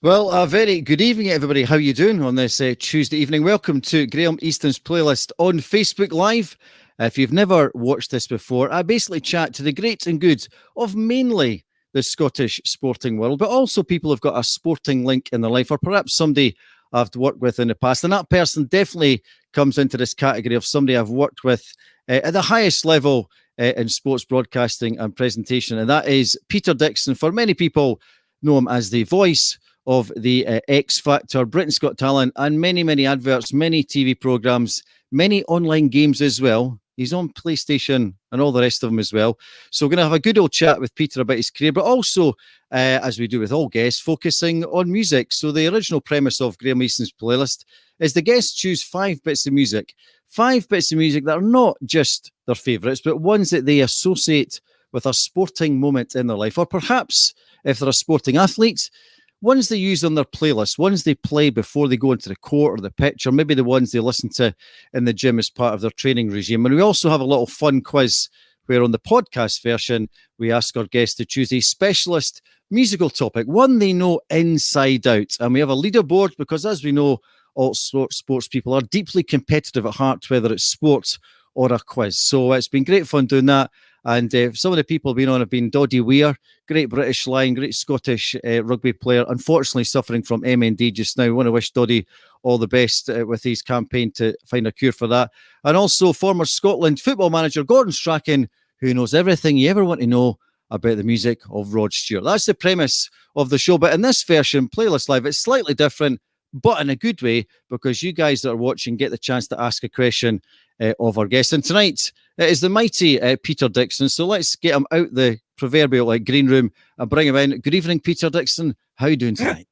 Well, a very good evening, everybody. How are you doing on this Tuesday evening? Welcome to Graeme Easton's playlist on Facebook Live. If you've never watched this before, I basically chat to the great and good of mainly the Scottish sporting world, but also people who've got a sporting link in their life, or perhaps somebody I've worked with in the past. And that person definitely comes into this category of somebody I've worked with at the highest level in sports broadcasting and presentation. And that is Peter Dickson. For many people, know him as the voice of the X Factor, Britain's Got Talent, and many, many adverts, many TV programs, many online games as well. He's on PlayStation and all the rest of them as well. So we're going to have a good old chat with Peter about his career, but also, as we do with all guests, focusing on music. So the original premise of Graeme Easton's playlist is the guests choose 5 bits of music that are not just their favourites, but ones that they associate with a sporting moment in their life, or perhaps if they're a sporting athlete, ones they use on their playlist, ones they play before they go into the court or the pitch, or maybe the ones they listen to in the gym as part of their training regime. And we also have a little fun quiz where on the podcast version, we ask our guests to choose a specialist musical topic, one they know inside out. And we have a leaderboard because, as we know, all sports people are deeply competitive at heart, whether it's sports or a quiz. So it's been great fun doing that. And some of the people being on have been Doddy Weir, great British line, great Scottish rugby player, unfortunately suffering from MND just now. We want to wish Doddy all the best with his campaign to find a cure for that. And also former Scotland football manager Gordon Strachan, who knows everything you ever want to know about the music of Rod Stewart. That's the premise of the show. But in this version, Playlist Live, it's slightly different, but in a good way, because you guys that are watching get the chance to ask a question of our guest. And tonight it is the mighty Peter Dickson. So let's get him out the proverbial green room and bring him in. Good evening, Peter Dickson. How are you doing tonight?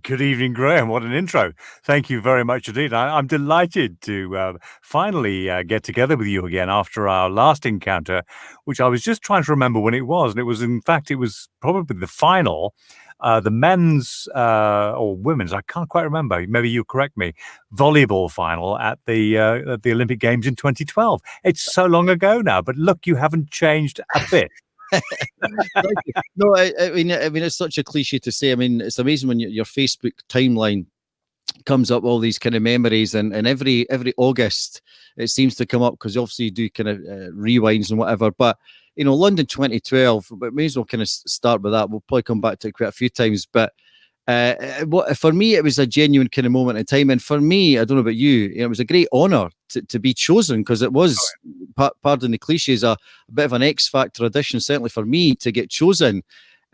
Good evening, Graeme. What an intro. Thank you very much indeed. I'm delighted to finally get together with you again after our last encounter, which I was just trying to remember when it was. And it was, in fact, it was probably the final, the men's or women's, I can't quite remember, maybe you correct me, volleyball final at the Olympic Games in 2012. It's so long ago now, but look, you haven't changed a bit. No, I mean, it's such a cliche to say. I mean, it's amazing when your Facebook timeline comes up all these kind of memories, and every August it seems to come up because obviously you do kind of rewinds and whatever. But you know, London 2012, but may as well kind of start with that. We'll probably come back to it quite a few times, but. For me, it was a genuine kind of moment in time. And for me, I don't know about you, it was a great honour to be chosen because it was, pardon the cliches, a bit of an X Factor audition, certainly for me, to get chosen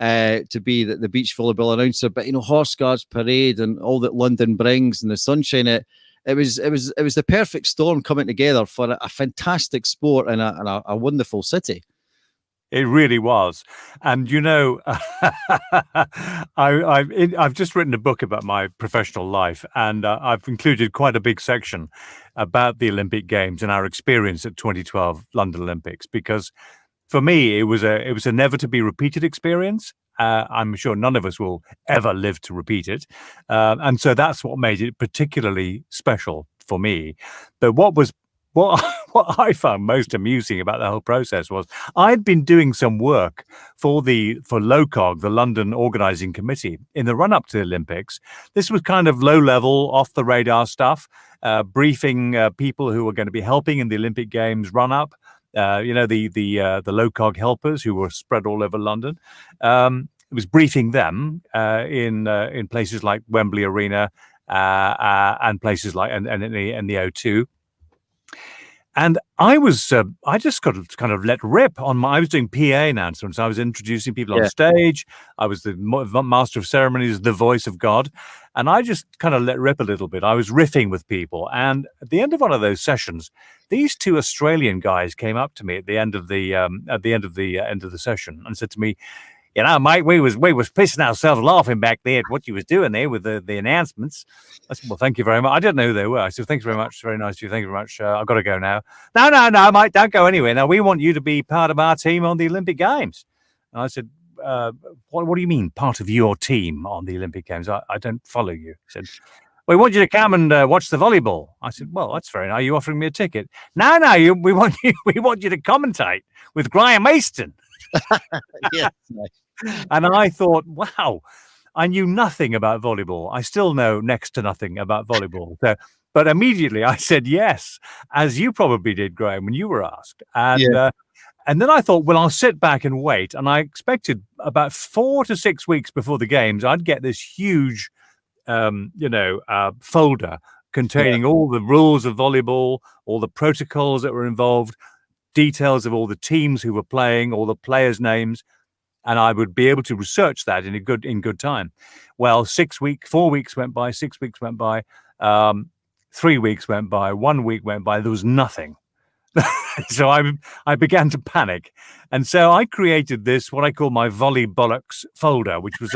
to be the beach volleyball announcer. But, you know, Horse Guards Parade and all that London brings and the sunshine, it was the perfect storm coming together for a fantastic sport and a wonderful city. It really was. And, you know, I've just written a book about my professional life, and I've included quite a big section about the Olympic Games and our experience at 2012 London Olympics, because for me, it was a never to be repeated experience. I'm sure none of us will ever live to repeat it. And so that's what made it particularly special for me. But what I found most amusing about the whole process was I'd been doing some work for LOCOG, the London Organising Committee, in the run-up to the Olympics. This was kind of low-level, off-the-radar stuff, briefing people who were going to be helping in the Olympic Games run-up. The LOCOG helpers who were spread all over London. It was briefing them in places like Wembley Arena and places like and the O2. And I just got to kind of let rip on I was doing PA announcements. I was introducing people on stage. I was the master of ceremonies, the voice of God. And I just kind of let rip a little bit. I was riffing with people. And at the end of one of those sessions, these 2 Australian guys came up to me at the end of the session and said to me, you know, mate, we was pissing ourselves laughing back there at what you was doing there with the announcements. I said, well, thank you very much. I didn't know who they were. I said, thanks very much. Very nice of you. Thank you very much. I've got to go now. No, mate, don't go anywhere. Now, we want you to be part of our team on the Olympic Games. And I said, what do you mean, part of your team on the Olympic Games? I don't follow you. He said, we want you to come and watch the volleyball. I said, well, that's very nice. Are you offering me a ticket? No, we want you to commentate with Graeme Easton. Yeah, nice. And I thought, wow, I knew nothing about volleyball. I still know next to nothing about volleyball. So, but immediately I said yes, as you probably did, Graeme, when you were asked. And then I thought, well, I'll sit back and wait. And I expected about 4 to 6 weeks before the games, I'd get this huge, folder containing all the rules of volleyball, all the protocols that were involved, details of all the teams who were playing, all the players' names, and I would be able to research that in good time. Well, 4 weeks went by, 6 weeks went by, 3 weeks went by, 1 week went by. There was nothing. So I began to panic, and so I created this what I call my volley bollocks folder, which was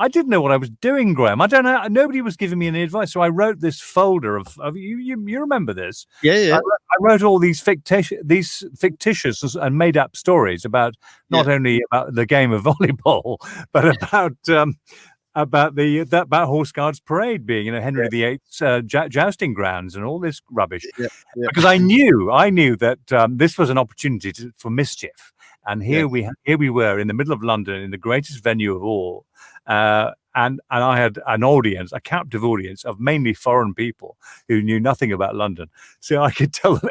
I didn't know what I was doing, Graeme. I don't know. Nobody was giving me any advice, so I wrote this folder of you remember this? Yeah. I wrote all these fictitious and made up stories about not only about the game of volleyball, but about Horse Guards Parade being, Henry VIII's jousting grounds and all this rubbish. Because I knew that this was an opportunity for mischief, and here we were in the middle of London, in the greatest venue of all, and I had an audience, a captive audience of mainly foreign people who knew nothing about London. So I could tell them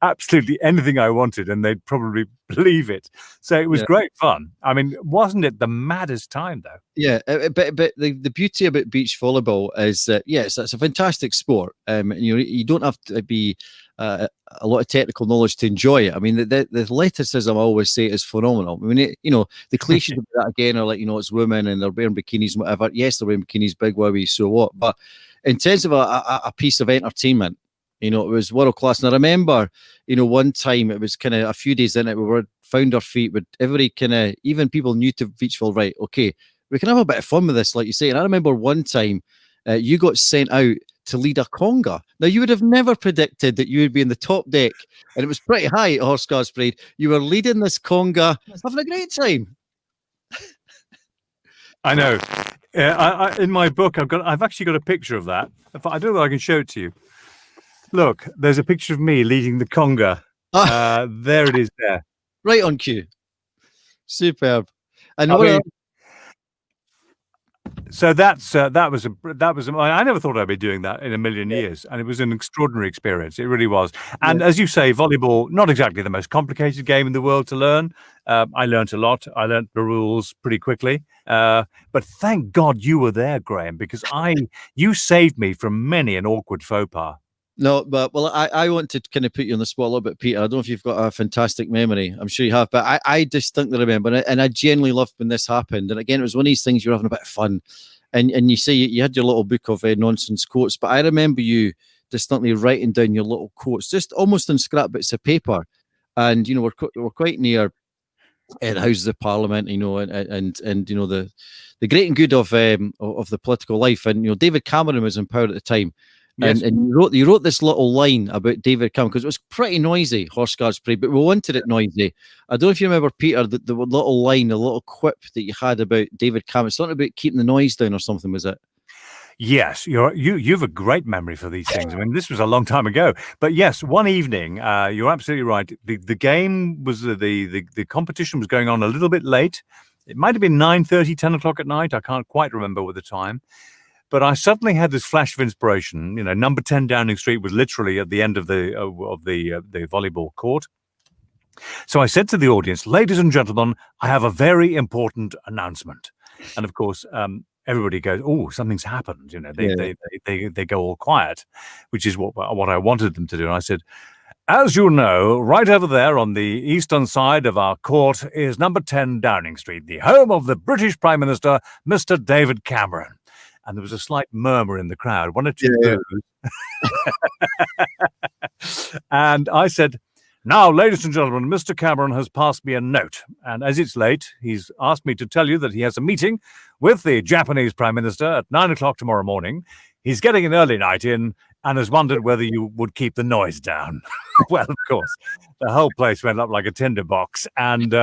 absolutely anything I wanted, and they'd probably believe it. So it was great fun. I mean, wasn't it the maddest time, though? Yeah, but the beauty about beach volleyball is that, yes, it's a fantastic sport. You don't have to be a lot of technical knowledge to enjoy it. I mean, the athleticism, I always say, is phenomenal. I mean, the cliches of that again are like, it's women and they're wearing bikinis and whatever. Yes, they're wearing bikinis, big wowie, so what? But in terms of a piece of entertainment, it was world class. And I remember, one time it was kind of a few days in it, we were found our feet, but everybody kind of, even people new to Beachville, right, okay, we can have a bit of fun with this, like you say. And I remember one time you got sent out to lead a conga. Now, you would have never predicted that you would be in the top deck, and it was pretty high at Horse Guards Parade. You were leading this conga, having a great time. I know. In my book, I've actually got a picture of that. I don't know if I can show it to you. Look, there's a picture of me leading the conga. There it is there. Right on cue. Superb. And so that was I never thought I'd be doing that in a million years, and it was an extraordinary experience. It really was. And as you say, volleyball, not exactly the most complicated game in the world to learn. I learned a lot. I learned the rules pretty quickly. But thank God you were there, Graeme, because you saved me from many an awkward faux pas. No, but I want to kind of put you on the spot a little bit, Peter. I don't know if you've got a fantastic memory. I'm sure you have, but I distinctly remember it, and I genuinely loved when this happened. And again, it was one of these things, you were having a bit of fun, and you say you had your little book of nonsense quotes, but I remember you distinctly writing down your little quotes, just almost in scrap bits of paper. And we're quite near the Houses of Parliament, and the great and good of the political life. And David Cameron was in power at the time. Yes. And you wrote this little line about David Cameron, because it was pretty noisy, Horse Guards Parade, but we wanted it noisy. I don't know if you remember, Peter, the little line, the little quip that you had about David Cameron, something about keeping the noise down or something, was it? Yes, you've a great memory for these things. I mean, this was a long time ago, but yes, one evening, you're absolutely right. The game was the competition was going on a little bit late. It might have been 9:30, 10 o'clock at night. I can't quite remember with the time. But I suddenly had this flash of inspiration. Number 10 Downing Street was literally at the end of the volleyball court. So I said to the audience, "Ladies and gentlemen, I have a very important announcement." And of course, everybody goes, "Oh, something's happened." They go all quiet, which is what I wanted them to do. And I said, "As you know, right over there on the eastern side of our court is number 10 Downing Street, the home of the British Prime Minister, Mr. David Cameron." And there was a slight murmur in the crowd, one or two boos. And I said, "Now, ladies and gentlemen, Mr. Cameron has passed me a note. And as it's late, he's asked me to tell you that he has a meeting with the Japanese Prime Minister at 9 o'clock tomorrow morning. He's getting an early night in and has wondered whether you would keep the noise down." Well, of course, the whole place went up like a tinderbox. And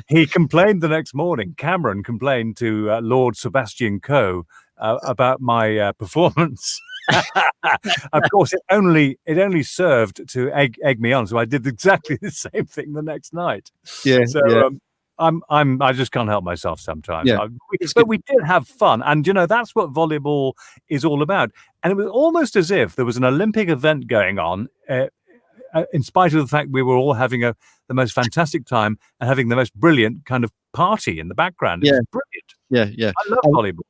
he complained the next morning. Cameron complained to Lord Sebastian Coe about my performance. Of course, it only served to egg me on. So I did exactly the same thing the next night. Yeah. So I just can't help myself sometimes. Yeah, But we did have fun, and that's what volleyball is all about. And it was almost as if there was an Olympic event going on, in spite of the fact we were all having the most fantastic time and having the most brilliant kind of party in the background. It was brilliant. Yeah. I love volleyball.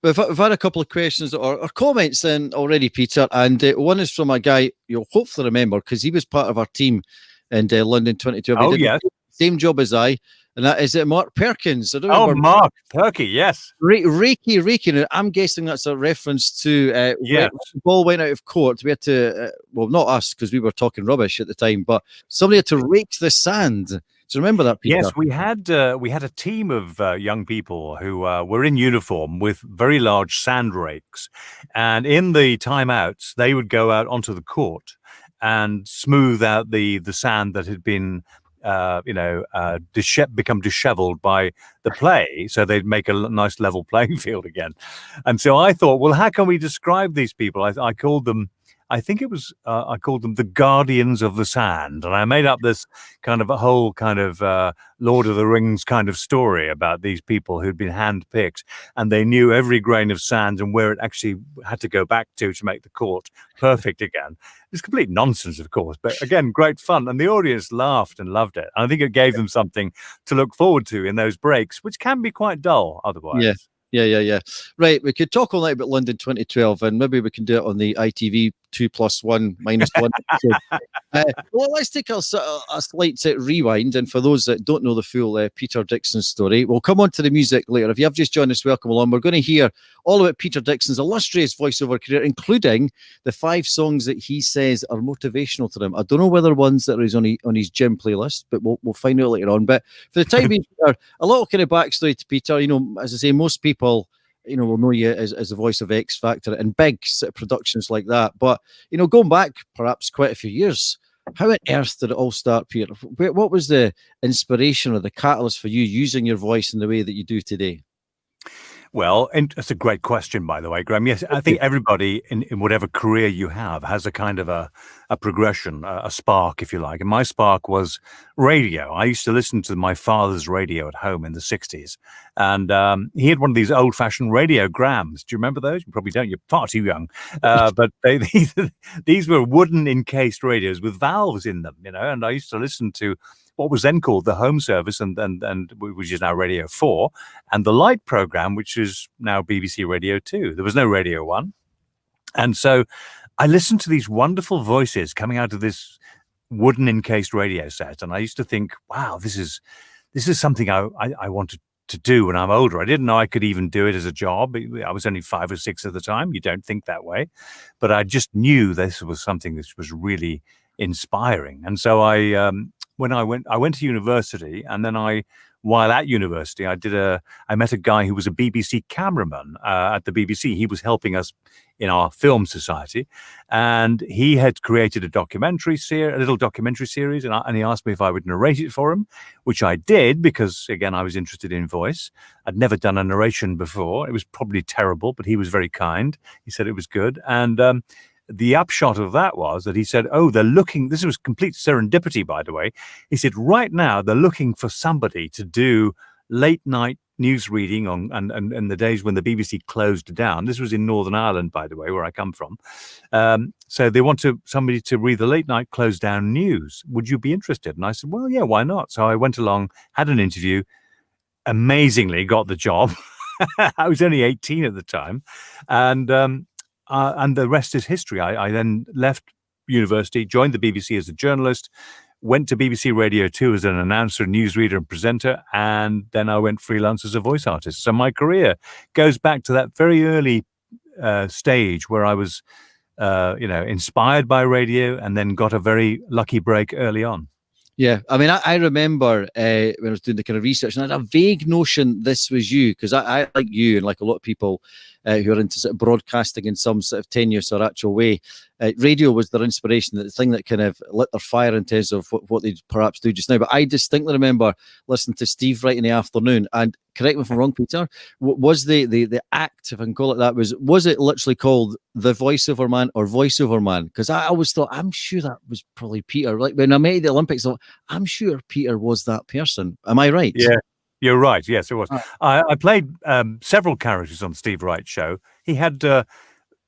We've had a couple of questions or comments in already, Peter, and one is from a guy you'll hopefully remember because he was part of our team in London 2012. Oh, he did yes. the same job as I, and that is Mark Perkins. I don't remember. Mark Perky, yes. Reiki. Now, I'm guessing that's a reference to when the ball went out of court. We had to, well, not us because we were talking rubbish at the time, but somebody had to rake the sand. Do you remember that, Peter? Yes, we had a team of young people who were in uniform with very large sand rakes, and in the timeouts, they would go out onto the court and smooth out the sand that had been become disheveled by the play, so they'd make a nice level playing field again. And so I thought, well, how can we describe these people? I called them. I think it was, I called them the Guardians of the Sand. And I made up this kind of a whole kind of Lord of the Rings kind of story about these people who'd been handpicked, and they knew every grain of sand and where it actually had to go back to make the court perfect again. It's complete nonsense, of course, but again, great fun. And the audience laughed and loved it. And I think it gave them something to look forward to in those breaks, which can be quite dull otherwise. Yeah. Right, we could talk all night about London 2012, and maybe we can do it on the ITV 2+1 -1. Well, let's take a slight rewind, and for those that don't know the full Peter Dickson story, we'll come on to the music later. If you have just joined us, welcome along. We're going to hear all about Peter Dickson's illustrious voiceover career, including the 5 songs that he says are motivational to him. I don't know whether ones that are on his gym playlist, but we'll find out later on. But for the time being, Peter, a little kind of backstory to Peter. As I say, most people will know you as the voice of X Factor and big sort of productions like that. But, going back perhaps quite a few years, how on earth did it all start, Peter? What was the inspiration or the catalyst for you using your voice in the way that you do today? Well, and that's a great question, by the way, Graeme. Yes, I think everybody in whatever career you have has a kind of a progression, a spark, if you like. And my spark was radio. I used to listen to my father's radio at home in the 60s. And he had one of these old-fashioned radiograms. Do you remember those? You probably don't. You're far too young. But these were wooden encased radios with valves in them, and I used to listen to what was then called the Home Service, and which is now Radio 4, and the Light program, which is now BBC Radio 2. There was no Radio 1. And so I listened to these wonderful voices coming out of this wooden encased radio set, and I used to think, wow, this is something I wanted to do when I'm older. I didn't know I could even do it as a job. I was only 5 or 6 at the time. You don't think that way. But I just knew this was something that was really inspiring. And so I went to university, and then while at university, I met a guy who was a BBC cameraman at the BBC. He was helping us in our film society, and he had created a little documentary series, and he asked me if I would narrate it for him, which I did because, again, I was interested in voice. I'd never done a narration before. It was probably terrible, but he was very kind. He said it was good, and the upshot of that was that he said, they're looking, this was complete serendipity, by the way. He said, right now, they're looking for somebody to do late night news reading and the days when the BBC closed down. This was in Northern Ireland, by the way, where I come from. So they want somebody to read the late night closed down news. Would you be interested? And I said, well, yeah, why not? So I went along, had an interview, amazingly got the job. I was only 18 at the time. And the rest is history. I then left university, joined the BBC as a journalist, went to BBC Radio 2 as an announcer, newsreader, and presenter, and then I went freelance as a voice artist. So my career goes back to that very early stage where I was, inspired by radio, and then got a very lucky break early on. Yeah, I mean, I remember when I was doing the kind of research, and I had a vague notion this was you, because I like you and like a lot of people who are into sort of broadcasting in some sort of tenuous or actual way. Radio was their inspiration, the thing that kind of lit their fire in terms of what they perhaps do just now. But I distinctly remember listening to Steve right in the afternoon, and correct me if I'm wrong, Peter, was the act, if I can call it that, was it literally called The Voiceover Man or Voiceover Man? Because I always thought, I'm sure that was probably Peter. Like when I made the Olympics, I'm sure Peter was that person. Am I right? Yeah. You're right. Yes, it was. Ah, I played several characters on Steve Wright's show. He had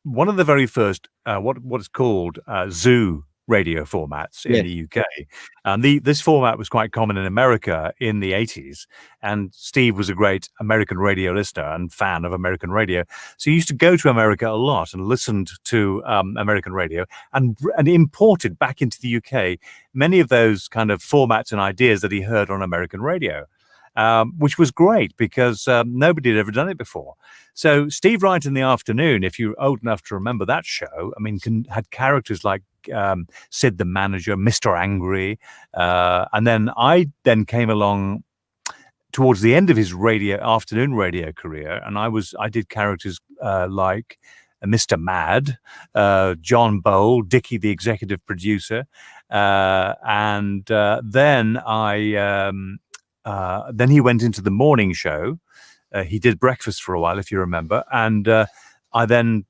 one of the very first what is called zoo radio formats in yeah, the UK. And this format was quite common in America in the 80s. And Steve was a great American radio listener and fan of American radio. So he used to go to America a lot and listened to American radio and imported back into the UK many of those kind of formats and ideas that he heard on American radio. Which was great because nobody had ever done it before. So Steve Wright in the Afternoon, if you're old enough to remember that show, I mean, had characters like Sid the Manager, Mr. Angry, and then I came along towards the end of his afternoon radio career, and I did characters like Mr. Mad, John Bowl, Dickie the executive producer, and then then he went into the morning show. He did breakfast for a while, if you remember. And I then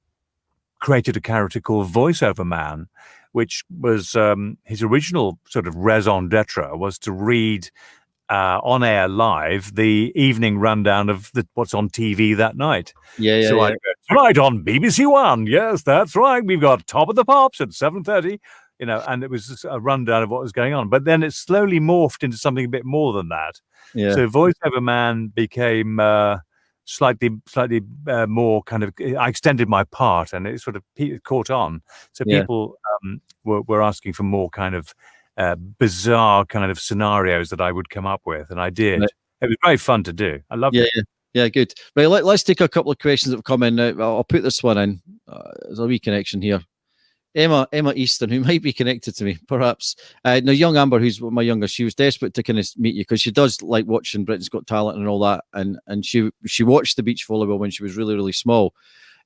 created a character called Voiceover Man, which was his original sort of raison d'etre was to read on air live the evening rundown of what's on TV that night. Yeah. I go, tonight on BBC One. Yes, that's right. We've got Top of the Pops at 7:30. And it was just a rundown of what was going on. But then it slowly morphed into something a bit more than that. Yeah. So Voiceover Man became slightly more kind of. I extended my part, and it sort of caught on. So people were asking for more kind of bizarre kind of scenarios that I would come up with, and I did. Right. It was very fun to do. I loved it. Yeah, good. Right, let's take a couple of questions that have come in now. I'll put this one in. There's a wee connection here. Emma Easton, who might be connected to me, perhaps. Now, young Amber, who's my youngest, she was desperate to kind of meet you because she does like watching Britain's Got Talent and all that. And she watched the beach volleyball when she was really, really small.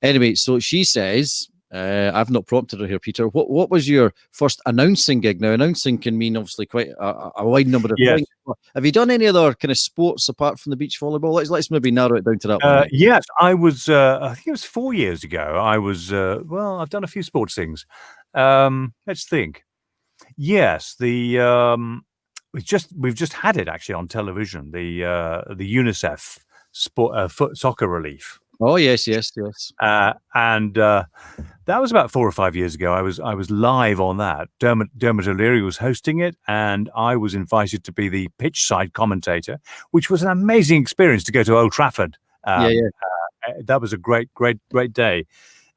Anyway, so she says, I've not prompted her here, Peter. What was your first announcing gig? Now, announcing can mean obviously quite a wide number of things. Have you done any other kind of sports apart from the beach volleyball? Let's maybe narrow it down to that one. Yes, I was. I think it was 4 years ago. I was. I've done a few sports things. Let's think. Yes, we've just had it actually on television. The UNICEF foot soccer relief. Oh yes. And that was about 4 or 5 years ago. I was live on that. Dermot O'Leary was hosting it, and I was invited to be the pitch side commentator, which was an amazing experience to go to Old Trafford. That was a great day.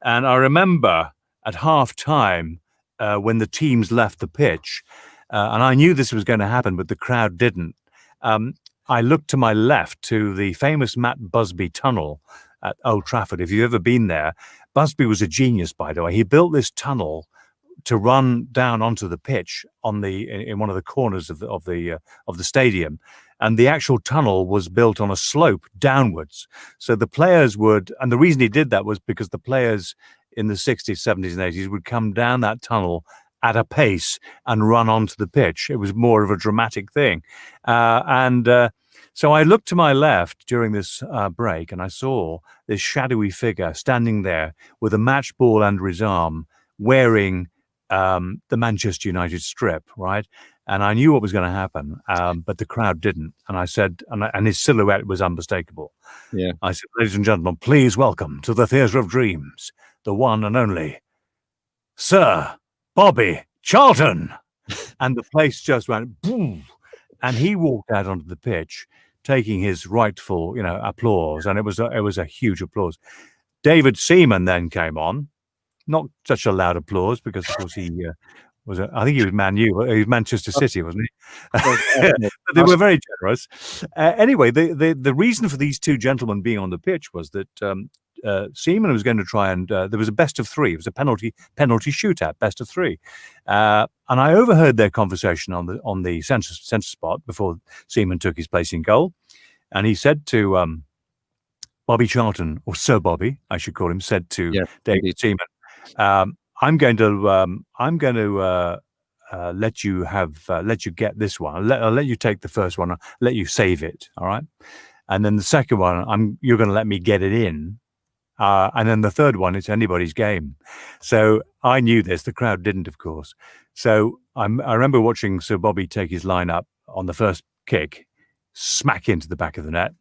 And I remember at half time when the teams left the pitch, and I knew this was going to happen, but the crowd didn't. I looked to my left to the famous Matt Busby tunnel at Old Trafford. If you've ever been there, Busby was a genius, by the way. He built this tunnel to run down onto the pitch in one of the corners of the stadium, and the actual tunnel was built on a slope downwards. So the players and the reason he did that was because the players in the 60s, 70s, and 80s would come down that tunnel at a pace and run onto the pitch. It was more of a dramatic thing, so I looked to my left during this break, and I saw this shadowy figure standing there with a match ball under his arm, wearing the Manchester United strip, right? And I knew what was going to happen, but the crowd didn't. And I said, and his silhouette was unmistakable. Yeah. I said, ladies and gentlemen, please welcome to the Theatre of Dreams, the one and only Sir Bobby Charlton. And the place just went boom. And he walked out onto the pitch, taking his rightful, applause, and it was a huge applause. David Seaman then came on, not such a loud applause because, of course, he was. I think he was Man U. He was Manchester City, wasn't he? But they were very generous. Anyway, the reason for these two gentlemen being on the pitch was that Seaman was going to try and there was a best of three. It was a penalty shootout, best of three. And I overheard their conversation on the centre spot before Seaman took his place in goal. And he said to Bobby Charlton, or Sir Bobby, I should call him, said to David Seaman, I'm going to let you get this one. I'll let you take the first one. I'll let you save it. All right. And then the second one, you're going to let me get it in. And then the third one, it's anybody's game. So I knew this. The crowd didn't, of course. So I remember watching Sir Bobby take his line up on the first kick, smack into the back of the net.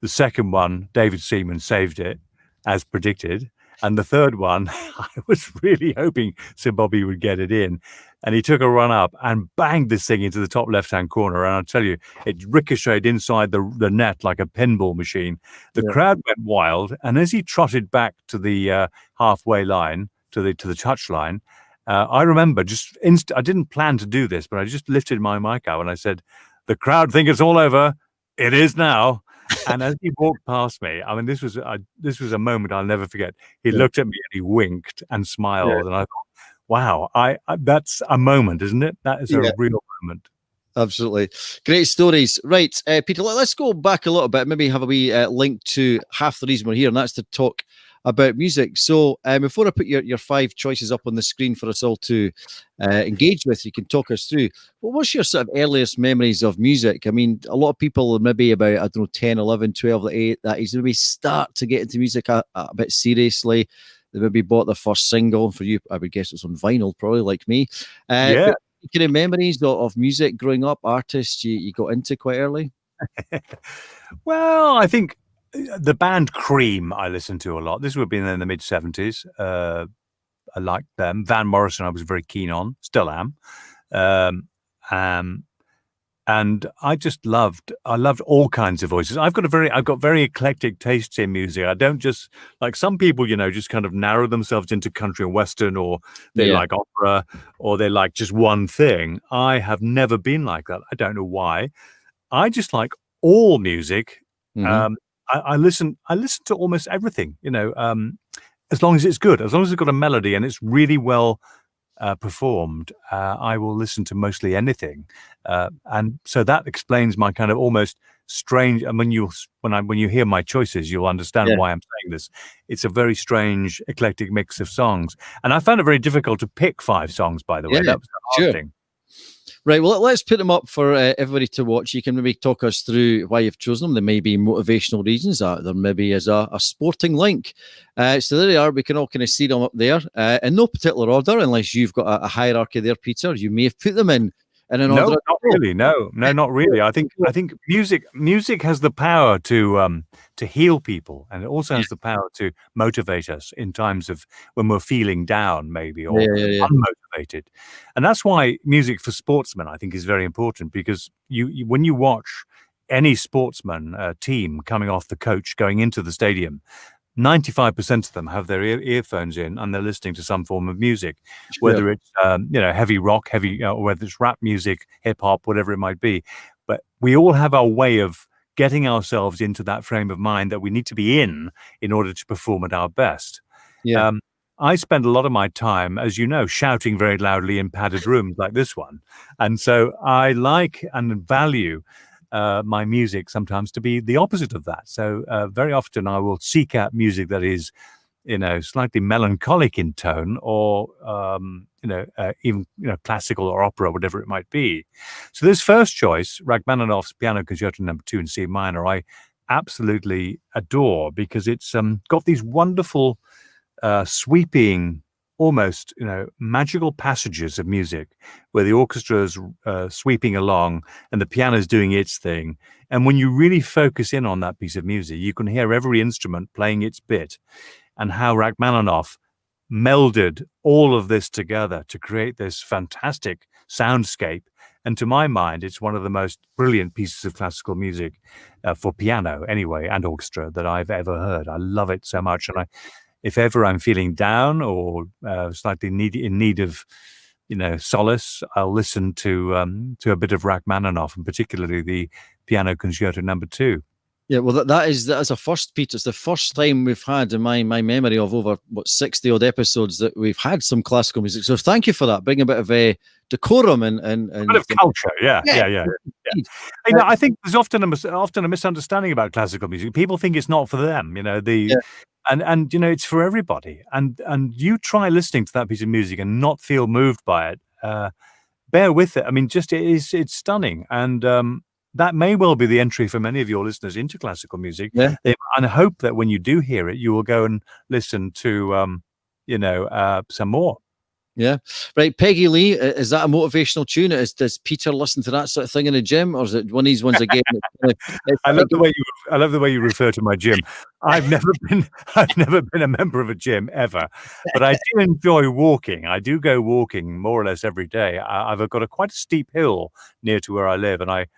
The second one, David Seaman saved it, as predicted. And the third one, I was really hoping Sir Bobby would get it in. And he took a run up and banged this thing into the top left-hand corner. And I'll tell you, it ricocheted inside the net like a pinball machine. The crowd went wild. And as he trotted back to the halfway line, to the touch line, I remember I didn't plan to do this, but I just lifted my mic out and I said, "The crowd think it's all over. It is now." And as he walked past me, I mean, this was a moment I'll never forget. He looked at me and he winked and smiled, and I thought, "Wow, that's a moment, isn't it? That is a real moment." Absolutely. Great stories. Right, Peter, let's go back a little bit. Maybe have a wee link to half the reason we're here, and that's to talk about music. So before I put your 5 choices up on the screen for us all to engage with, you can talk us through. Well, what's your sort of earliest memories of music? I mean, a lot of people maybe about, I don't know, 10, 11, 12, that age, maybe start to get into music a bit seriously. They maybe bought their first single. For you, I would guess it's on vinyl, probably, like me. But kind of memories of music growing up, artists you got into quite early? Well, I think the band Cream I listened to a lot. This would have been in the mid-70s. I liked them. Van Morrison I was very keen on, still am. And I loved all kinds of voices. I've got very eclectic tastes in music. I don't just, like some people, just kind of narrow themselves into country and western, or they like opera, or they like just one thing. I have never been like that. I don't know why. I just like all music. Mm-hmm. I listen to almost everything, as long as it's good, as long as it's got a melody and it's really well performed. I will listen to mostly anything, and so that explains my kind of almost strange. And when you hear my choices, you'll understand why I'm saying this. It's a very strange, eclectic mix of songs, and I found it very difficult to pick 5 songs. By the way, that was the hard thing. Right, well, let's put them up for everybody to watch. You can maybe talk us through why you've chosen them. There may be motivational reasons. There maybe is a sporting link. So there they are. We can all kind of see them up there in no particular order, unless you've got a hierarchy there, Peter. You may have put them in an order. No, not really. No, not really. I think music has the power to heal people, and it also has the power to motivate us in times of when we're feeling down, maybe, or unmotivated. And that's why music for sportsmen, I think, is very important, because you when you watch any sportsman team coming off the coach going into the stadium, 95% of them have their earphones in and they're listening to some form of music, whether it's heavy rock, or whether it's rap music, hip hop, whatever it might be. But we all have our way of getting ourselves into that frame of mind that we need to be in order to perform at our best. I spend a lot of my time, as you know, shouting very loudly in padded rooms like this one, and so I like and value my music sometimes to be the opposite of that. So very often I will seek out music that is, slightly melancholic in tone, or even classical or opera, whatever it might be. So this first choice, Rachmaninoff's Piano Concerto No. 2 in C minor, I absolutely adore, because it's got these wonderful sweeping, almost magical passages of music where the orchestra is sweeping along and the piano is doing its thing. And when you really focus in on that piece of music, you can hear every instrument playing its bit, and how Rachmaninoff melded all of this together to create this fantastic soundscape. And to my mind, it's one of the most brilliant pieces of classical music for piano anyway, and orchestra, that I've ever heard. I love it so much. And if ever I'm feeling down or slightly in need of, solace, I'll listen to a bit of Rachmaninoff, and particularly the Piano Concerto No. 2. Yeah, well, that is a first, Peter. It's the first time we've had, in my memory of over 60 odd episodes, that we've had some classical music. So thank you for that. Bring a bit of decorum and a bit of culture. Yeah. I think there's often a misunderstanding about classical music. People think it's not for them. And it's for everybody. And you try listening to that piece of music and not feel moved by it. Bear with it. I mean, it's stunning. And that may well be the entry for many of your listeners into classical music. Yeah. And I hope that when you do hear it, you will go and listen to, some more. Yeah. Right. Peggy Lee, is that a motivational tune? Does Peter listen to that sort of thing in the gym, or is it one of these ones again? I love the way you refer to my gym. I've never been a member of a gym ever, but I do enjoy walking. I do go walking more or less every day. I've got quite a steep hill near to where I live, and I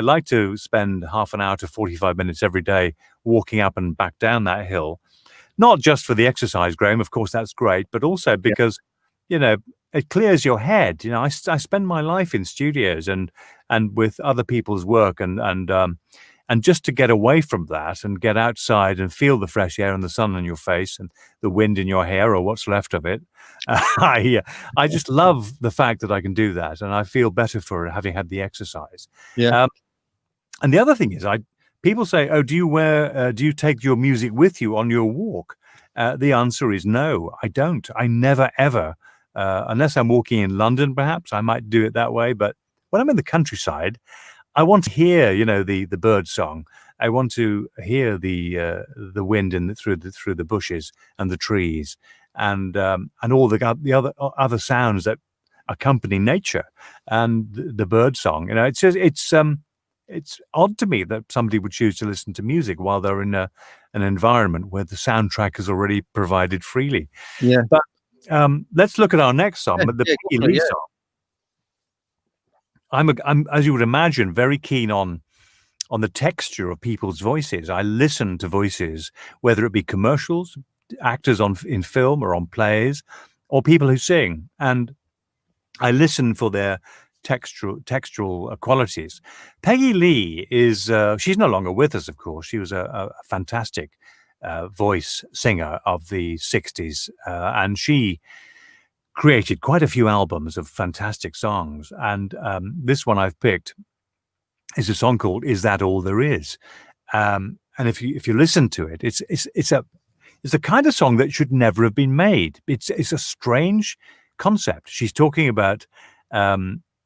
like to spend half an hour to 45 minutes every day walking up and back down that hill. Not just for the exercise, Graeme, of course that's great, but also because it clears your head. I spend my life in studios and with other people's work and just to get away from that and get outside and feel the fresh air and the sun on your face and the wind in your hair or what's left of it. I just love the fact that I can do that, and I feel better for having had the exercise. Yeah. And the other thing is, people say, "Oh, do you take your music with you on your walk?" The answer is no, I don't. I never ever. Unless I'm walking in London, perhaps I might do it that way. But when I'm in the countryside, I want to hear, the bird song. I want to hear the wind through the bushes and the trees, and all the other sounds that accompany nature and the bird song. It's odd to me that somebody would choose to listen to music while they're in an environment where the soundtrack is already provided freely. Yeah. But let's look at our next song, the Peggy Lee song. I'm, as you would imagine, very keen on the texture of people's voices. I listen to voices, whether it be commercials, actors in film or on plays, or people who sing, and I listen for their textural qualities. Peggy Lee is she's no longer with us, of course. She was a fantastic voice singer of the 60s, and she created quite a few albums of fantastic songs. And this one I've picked is a song called "Is That All There Is?" And if you listen to it, it's a kind of song that should never have been made. It's a strange concept. She's talking about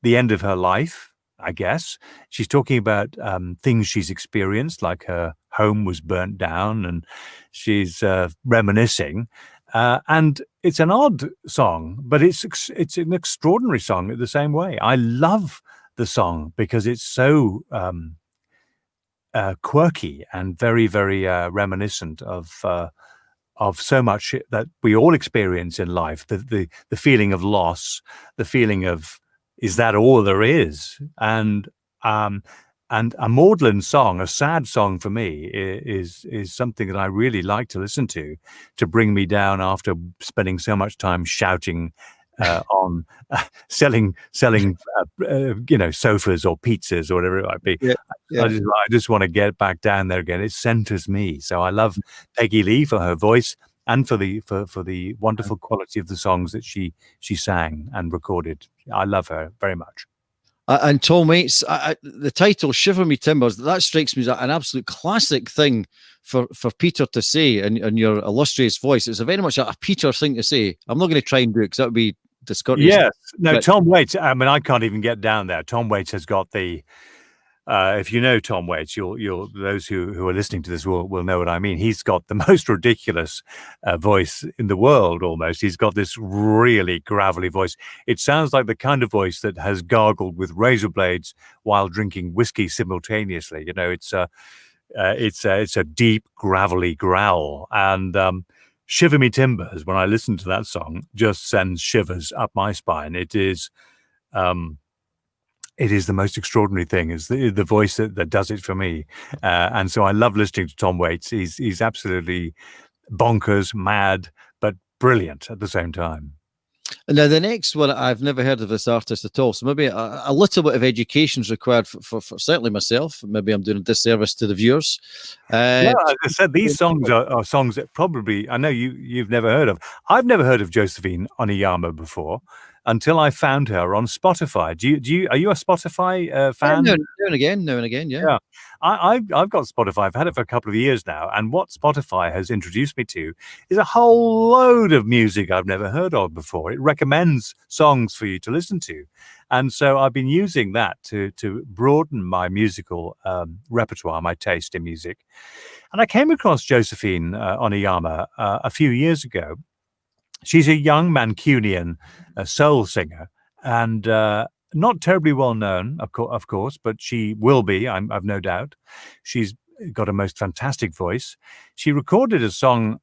the end of her life, I guess. She's talking about things she's experienced, like her home was burnt down, and she's reminiscing. And it's an odd song, but it's an extraordinary song in the same way. I love the song because it's so quirky and very, very reminiscent of so much that we all experience in life. The feeling of loss, the feeling of, is that all there is? And a maudlin song, a sad song for me, is something that I really like to listen to bring me down after spending so much time shouting on selling sofas or pizzas or whatever it might be. Yeah. I just want to get back down there again. It centers me. So I love Peggy Lee for her voice and for the wonderful quality of the songs that she sang and recorded. I love her very much. And Tom Waits, the title "Shiver Me Timbers," that strikes me as an absolute classic thing for Peter to say in your illustrious voice. It's a very much a Peter thing to say. I'm not going to try and do it because that would be discourteous. Yes, no, but Tom Waits. I mean, I can't even get down there. Tom Waits has got the. If you know Tom Waits, you'll those who are listening to this will know what I mean. He's got the most ridiculous voice in the world. Almost, he's got this really gravelly voice. It sounds like the kind of voice that has gargled with razor blades while drinking whiskey simultaneously. It's a deep gravelly growl, and "Shiver Me Timbers." When I listen to that song, just sends shivers up my spine. It is the most extraordinary thing. Is the voice that does it for me, and so I love listening to Tom Waits. He's absolutely bonkers, mad, but brilliant at the same time. Now, the next one, I've never heard of this artist at all, so maybe a little bit of education is required for certainly myself. Maybe I'm doing a disservice to the viewers. As I said, these songs are songs that probably I know you've never heard of. I've never heard of Josephine Oniyama before until I found her on Spotify. Are you a Spotify fan? Now and again, yeah. Yeah, I've got Spotify. I've had it for a couple of years now, and what Spotify has introduced me to is a whole load of music I've never heard of before. It recommends songs for you to listen to, and so I've been using that to broaden my musical repertoire, my taste in music. And I came across Josephine Oniyama a few years ago. She's a young Mancunian soul singer, and not terribly well known, of course, but she will be, I've no doubt. She's got a most fantastic voice. She recorded a song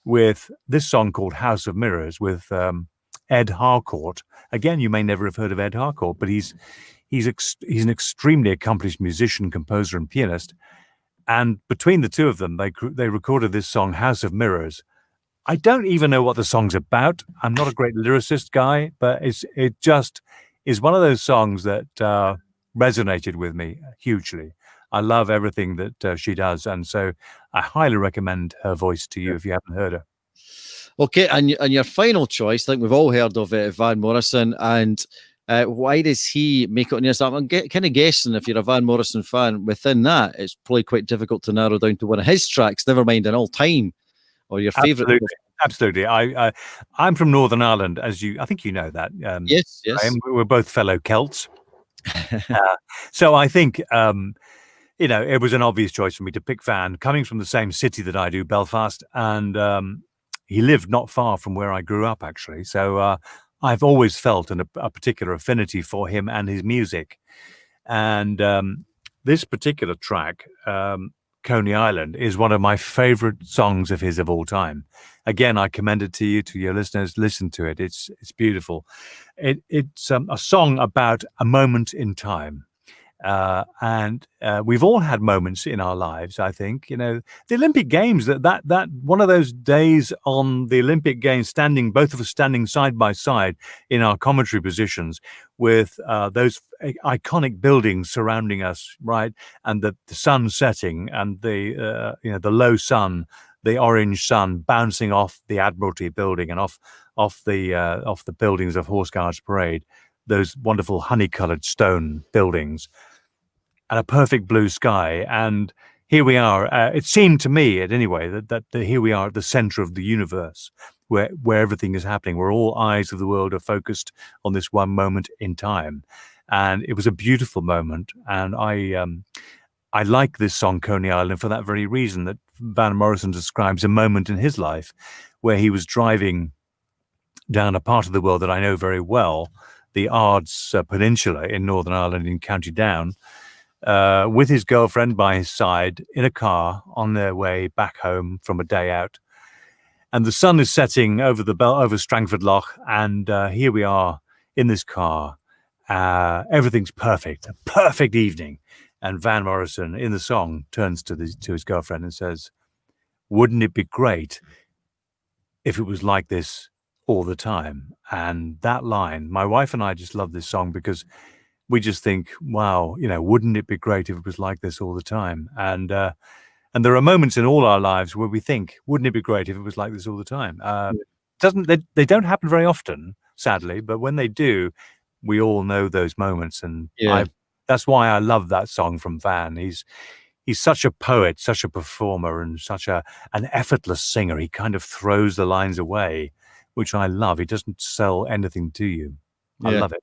with this song called House of Mirrors with Ed Harcourt. Again, you may never have heard of Ed Harcourt, but he's an extremely accomplished musician, composer, and pianist. And between the two of them, they recorded this song, House of Mirrors. I don't even know what the song's about. I'm not a great lyricist guy, but it just is one of those songs that resonated with me hugely. I love everything that she does, and so I highly recommend her voice to you if you haven't heard her. Okay, and your final choice, I think we've all heard of Van Morrison, and why does he make it on your list? I'm kind of guessing if you're a Van Morrison fan, within that, it's probably quite difficult to narrow down to one of his tracks, never mind an all-time or your favourite. Absolutely. I'm from Northern Ireland, I think you know that. Yes. We're both fellow Celts. So I think, it was an obvious choice for me to pick Van, coming from the same city that I do, Belfast, and he lived not far from where I grew up, actually. So I've always felt a particular affinity for him and his music. And this particular track, Coney Island, is one of my favorite songs of his of all time. Again, I commend it to you, to your listeners. Listen to it. It's beautiful. It's a song about a moment in time. And we've all had moments in our lives, I think. The Olympic Games, that one of those days on the Olympic Games, both of us standing side by side in our commentary positions with those iconic buildings surrounding us, right? And the sun setting and the low sun, the orange sun bouncing off the Admiralty building and off the buildings of Horse Guards Parade, those wonderful honey-colored stone buildings, and a perfect blue sky. And here we are. It seemed to me, at any way, that here we are at the center of the universe, where everything is happening, where all eyes of the world are focused on this one moment in time. And it was a beautiful moment. And I like this song, Coney Island, for that very reason, that Van Morrison describes a moment in his life where he was driving down a part of the world that I know very well, the Ards Peninsula in Northern Ireland in County Down, with his girlfriend by his side in a car on their way back home from a day out. And the sun is setting over Strangford Lough, and here we are in this car. Everything's perfect, a perfect evening. And Van Morrison, in the song, turns to his girlfriend and says, "Wouldn't it be great if it was like this all the time?" And that line, my wife and I just love this song because we just think, wow, wouldn't it be great if it was like this all the time? And there are moments in all our lives where we think, wouldn't it be great if it was like this all the time? They don't happen very often, sadly, but when they do, we all know those moments. And that's why I love that song from Van. He's such a poet, such a performer, and such an effortless singer. He kind of throws the lines away, which I love. He doesn't sell anything to you. I love it.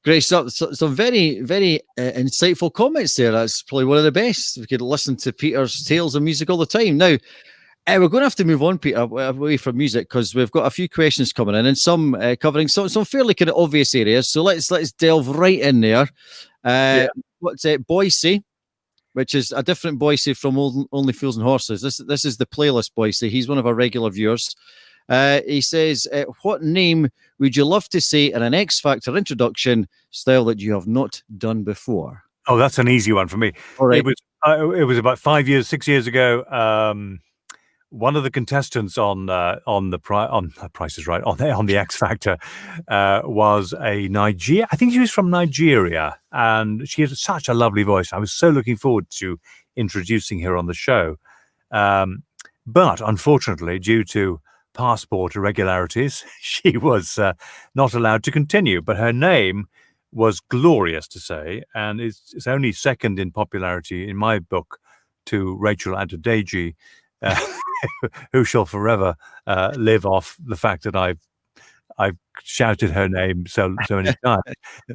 Great stuff. Some very, very insightful comments there. That's probably one of the best. We could listen to Peter's tales of music all the time. Now, we're going to have to move on, Peter, away from music, because we've got a few questions coming in, and some covering some fairly kind of obvious areas. So let's delve right in there. What's it? Boise, which is a different Boise from Only Fools and Horses. This is the playlist Boise. He's one of our regular viewers. He says, what name would you love to say in an X Factor introduction style that you have not done before? Oh, that's an easy one for me. All right. It was about 6 years ago. One of the contestants on Price is Right, on the X Factor, was a Nigeria. I think she was from Nigeria, and she has such a lovely voice. I was so looking forward to introducing her on the show. But unfortunately, due to passport irregularities, she was not allowed to continue. But her name was glorious to say, and it's only second in popularity in my book to Rachel Adedeji, who shall forever live off the fact that I've shouted her name so many times.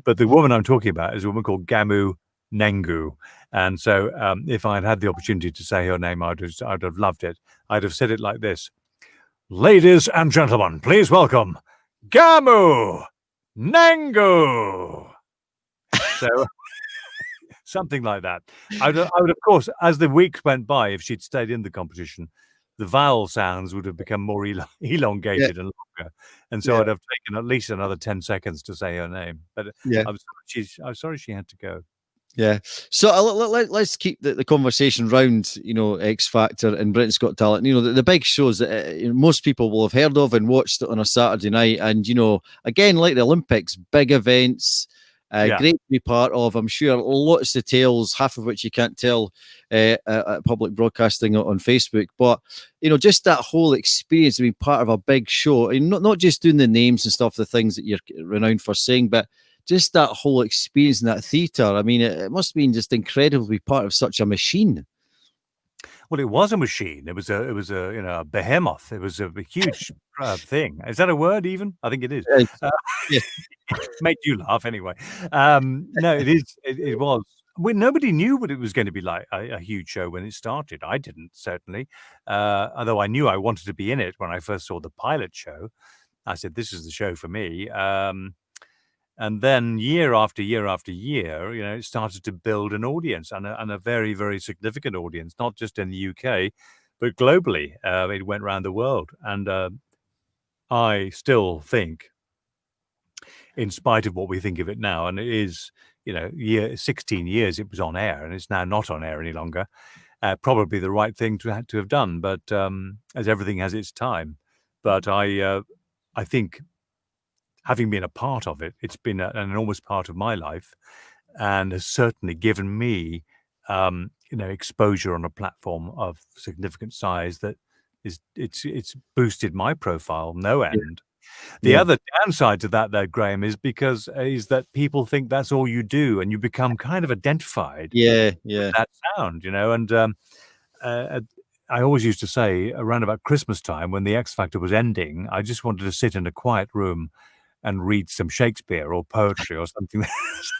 But the woman I'm talking about is a woman called Gamu Nengu, and so if I'd had the opportunity to say her name, I'd have loved it. I'd have said it like this: Ladies and gentlemen, please welcome Gamu Nangu. So something like that. I would, of course, as the weeks went by, if she'd stayed in the competition, the vowel sounds would have become more elongated and longer, and so I'd have taken at least another 10 seconds to say her name. But I'm sorry she had to go. Yeah. So let's keep the conversation round, X Factor and Britain's Got Talent. The big shows that most people will have heard of and watched it on a Saturday night. And, again, like the Olympics, big events, great to be part of. I'm sure lots of tales, half of which you can't tell at public broadcasting on Facebook. But, just that whole experience of being part of a big show, and not just doing the names and stuff, the things that you're renowned for saying, but just that whole experience in that theatre. I mean, it must have been just incredible to be part of such a machine. Well, it was a machine. It was a behemoth. It was a huge thing. Is that a word even? I think it is. Made you laugh anyway. No, it is. It was. Nobody knew what it was going to be like, a huge show when it started. I didn't, certainly. Although I knew I wanted to be in it when I first saw the pilot show. I said, this is the show for me. And then year after year after year, it started to build an audience and a very, very significant audience, not just in the UK, but globally. It went around the world. And I still think, in spite of what we think of it now, and it is, 16 years it was on air, and it's now not on air any longer, probably the right thing to have done, but as everything has its time. But I think, having been a part of it, it's been an enormous part of my life, and has certainly given me, exposure on a platform of significant size that it's boosted my profile no end. The other downside to that, though, Graeme, is that people think that's all you do, and you become kind of identified with that sound, and I always used to say around about Christmas time, when the X Factor was ending, I just wanted to sit in a quiet room and read some Shakespeare or poetry or something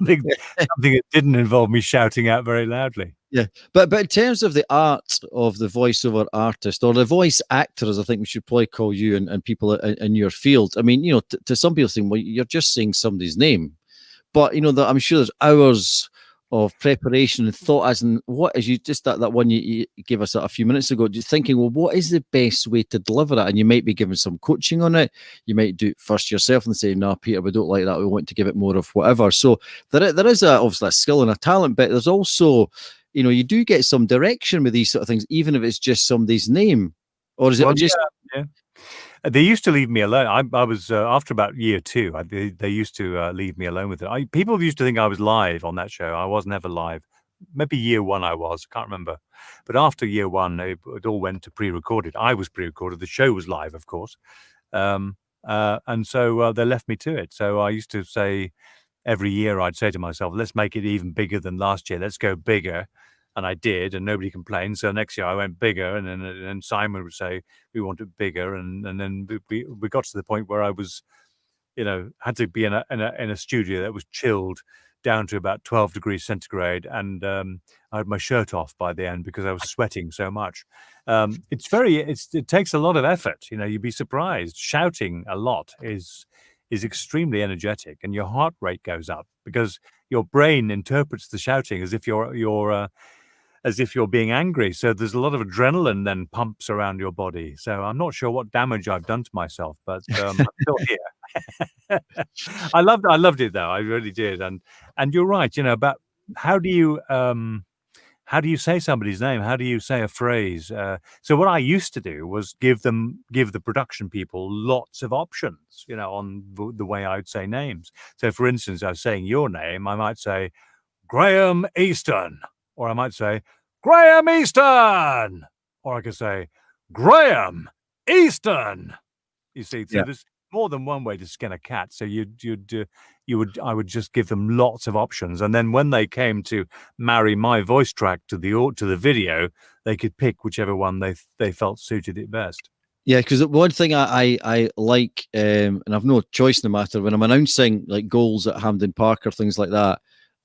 that didn't involve me shouting out very loudly. Yeah, but in terms of the art of the voiceover artist, or the voice actor, as I think we should probably call you and people in your field, I mean, to some people think, well, you're just saying somebody's name, but I'm sure there's hours of preparation and thought, as in what is you just that one you gave us a few minutes ago, just thinking, well, what is the best way to deliver it? And you might be given some coaching on it. You might do it first yourself and say, no, Peter, we don't like that. We want to give it more of whatever. So there is obviously a skill and a talent, but there's also, you do get some direction with these sort of things, even if it's just somebody's name. Or is it just... Yeah. They used to leave me alone. I was after about year 2. They used to leave me alone with it. People used to think I was live on that show. I was never live. Maybe year 1 I was. I can't remember. But after year 1, it all went to pre-recorded. I was pre-recorded. The show was live, of course. And so they left me to it. So I used to say every year, I'd say to myself, let's make it even bigger than last year. Let's go bigger. And I did, and nobody complained. So next year I went bigger, and then Simon would say we want it bigger, and then we got to the point where I was, had to be in a studio that was chilled down to about 12 degrees centigrade, and I had my shirt off by the end because I was sweating so much. It takes a lot of effort. You'd be surprised. Shouting a lot is extremely energetic, and your heart rate goes up because your brain interprets the shouting as if you're being angry. So there's a lot of adrenaline then pumps around your body. So I'm not sure what damage I've done to myself, but I'm still here. I loved it though. I really did. And you're right, about how do you say somebody's name? How do you say a phrase? So what I used to do was give the production people lots of options, on the way I would say names. So for instance, I was saying your name, I might say Graeme Easton, or I might say Graeme Easton, or I could say Graeme Easton. You see, so there's more than one way to skin a cat. So I would just give them lots of options, and then when they came to marry my voice track to the video, they could pick whichever one they felt suited it best. Yeah, because one thing I like, and I've no choice in the matter, when I'm announcing like goals at Hampden Park or things like that,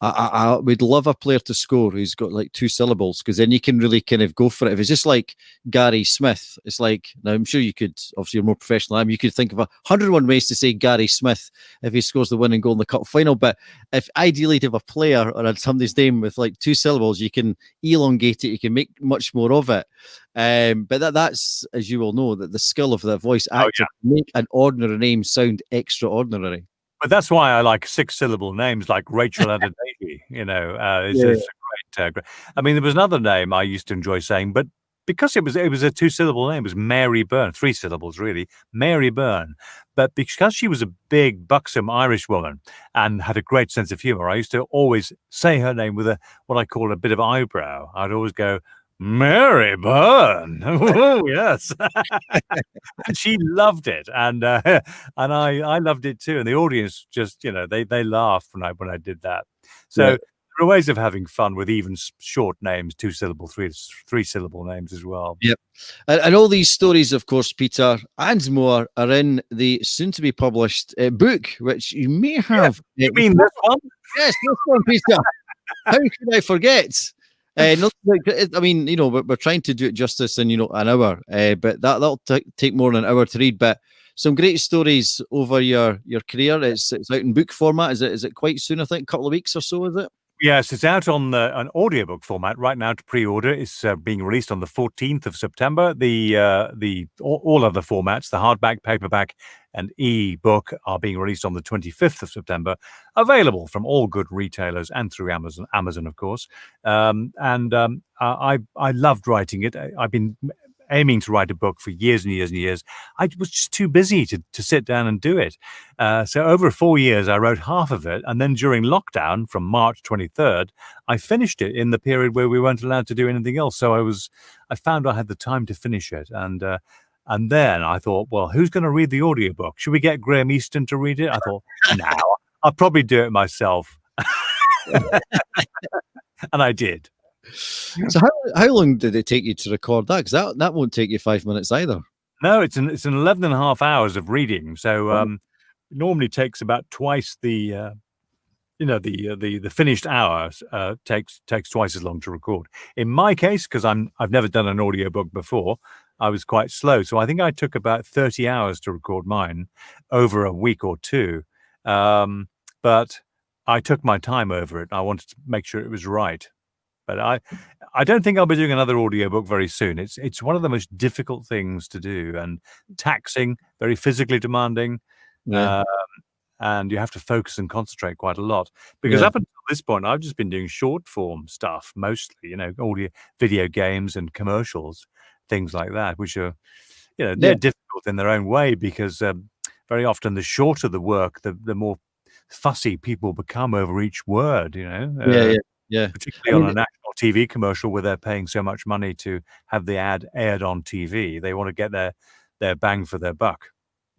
I would love a player to score who's got like two syllables, because then you can really kind of go for it. If it's just like Gary Smith, it's like, now I'm sure you could, obviously you're more professional than I am, you could think of 101 ways to say Gary Smith if he scores the winning goal in the cup final. But if ideally to have a player or somebody's name with like two syllables, you can elongate it, you can make much more of it. But that's, as you will know, that the skill of the voice actor make an ordinary name sound extraordinary. But that's why I like 6-syllable names like Rachel Adedeji. It's a great. I mean, there was another name I used to enjoy saying, but because it was a 2-syllable name, it was Mary Byrne, 3 syllables really, Mary Byrne. But because she was a big, buxom Irish woman and had a great sense of humor, I used to always say her name with what I call a bit of eyebrow. I'd always go, Mary Byrne. Oh, yes. And she loved it, and I loved it too. And the audience just, they laughed when I did that. So there are ways of having fun with even short names, 2-syllable, 3-syllable names as well. Yep. And all these stories, of course, Peter, and more, are in the soon-to-be published book, which you may have. You mean this one? Yes, this one, Peter. How could I forget? I mean, we're trying to do it justice in, an hour, but that'll take more than an hour to read. But some great stories over your career. It's out in book format. Is it quite soon? I think a couple of weeks or so, is it? Yes, it's out on an audiobook format right now to pre-order. It's being released on the 14th of September. All other formats, the hardback, paperback, and e-book, are being released on the 25th of September. Available from all good retailers and through Amazon, of course. I loved writing it. I've been aiming to write a book for years and years and years. I was just too busy to sit down and do it. So over 4 years, I wrote half of it. And then during lockdown from March 23rd, I finished it in the period where we weren't allowed to do anything else. So I found I had the time to finish it. And then I thought, well, who's going to read the audiobook? Should we get Graeme Easton to read it? I thought, no, I'll probably do it myself. And I did. So how long did it take you to record that? Because that won't take you 5 minutes either. No, it's an 11 and a half hours of reading. So it normally takes about twice the finished hours takes twice as long to record. In my case, because I've never done an audiobook before, I was quite slow. So I think I took about 30 hours to record mine over a week or two. But I took my time over it. I wanted to make sure it was right. But I don't think I'll be doing another audiobook very soon. It's one of the most difficult things to do, and taxing, very physically demanding. Yeah. And you have to focus and concentrate quite a lot. Because up until this point, I've just been doing short form stuff, mostly, audio, video games and commercials, things like that, which are, they're difficult in their own way, because very often the shorter the work, the more fussy people become over each word, Yeah. Particularly on a national TV commercial where they're paying so much money to have the ad aired on TV. They want to get their bang for their buck.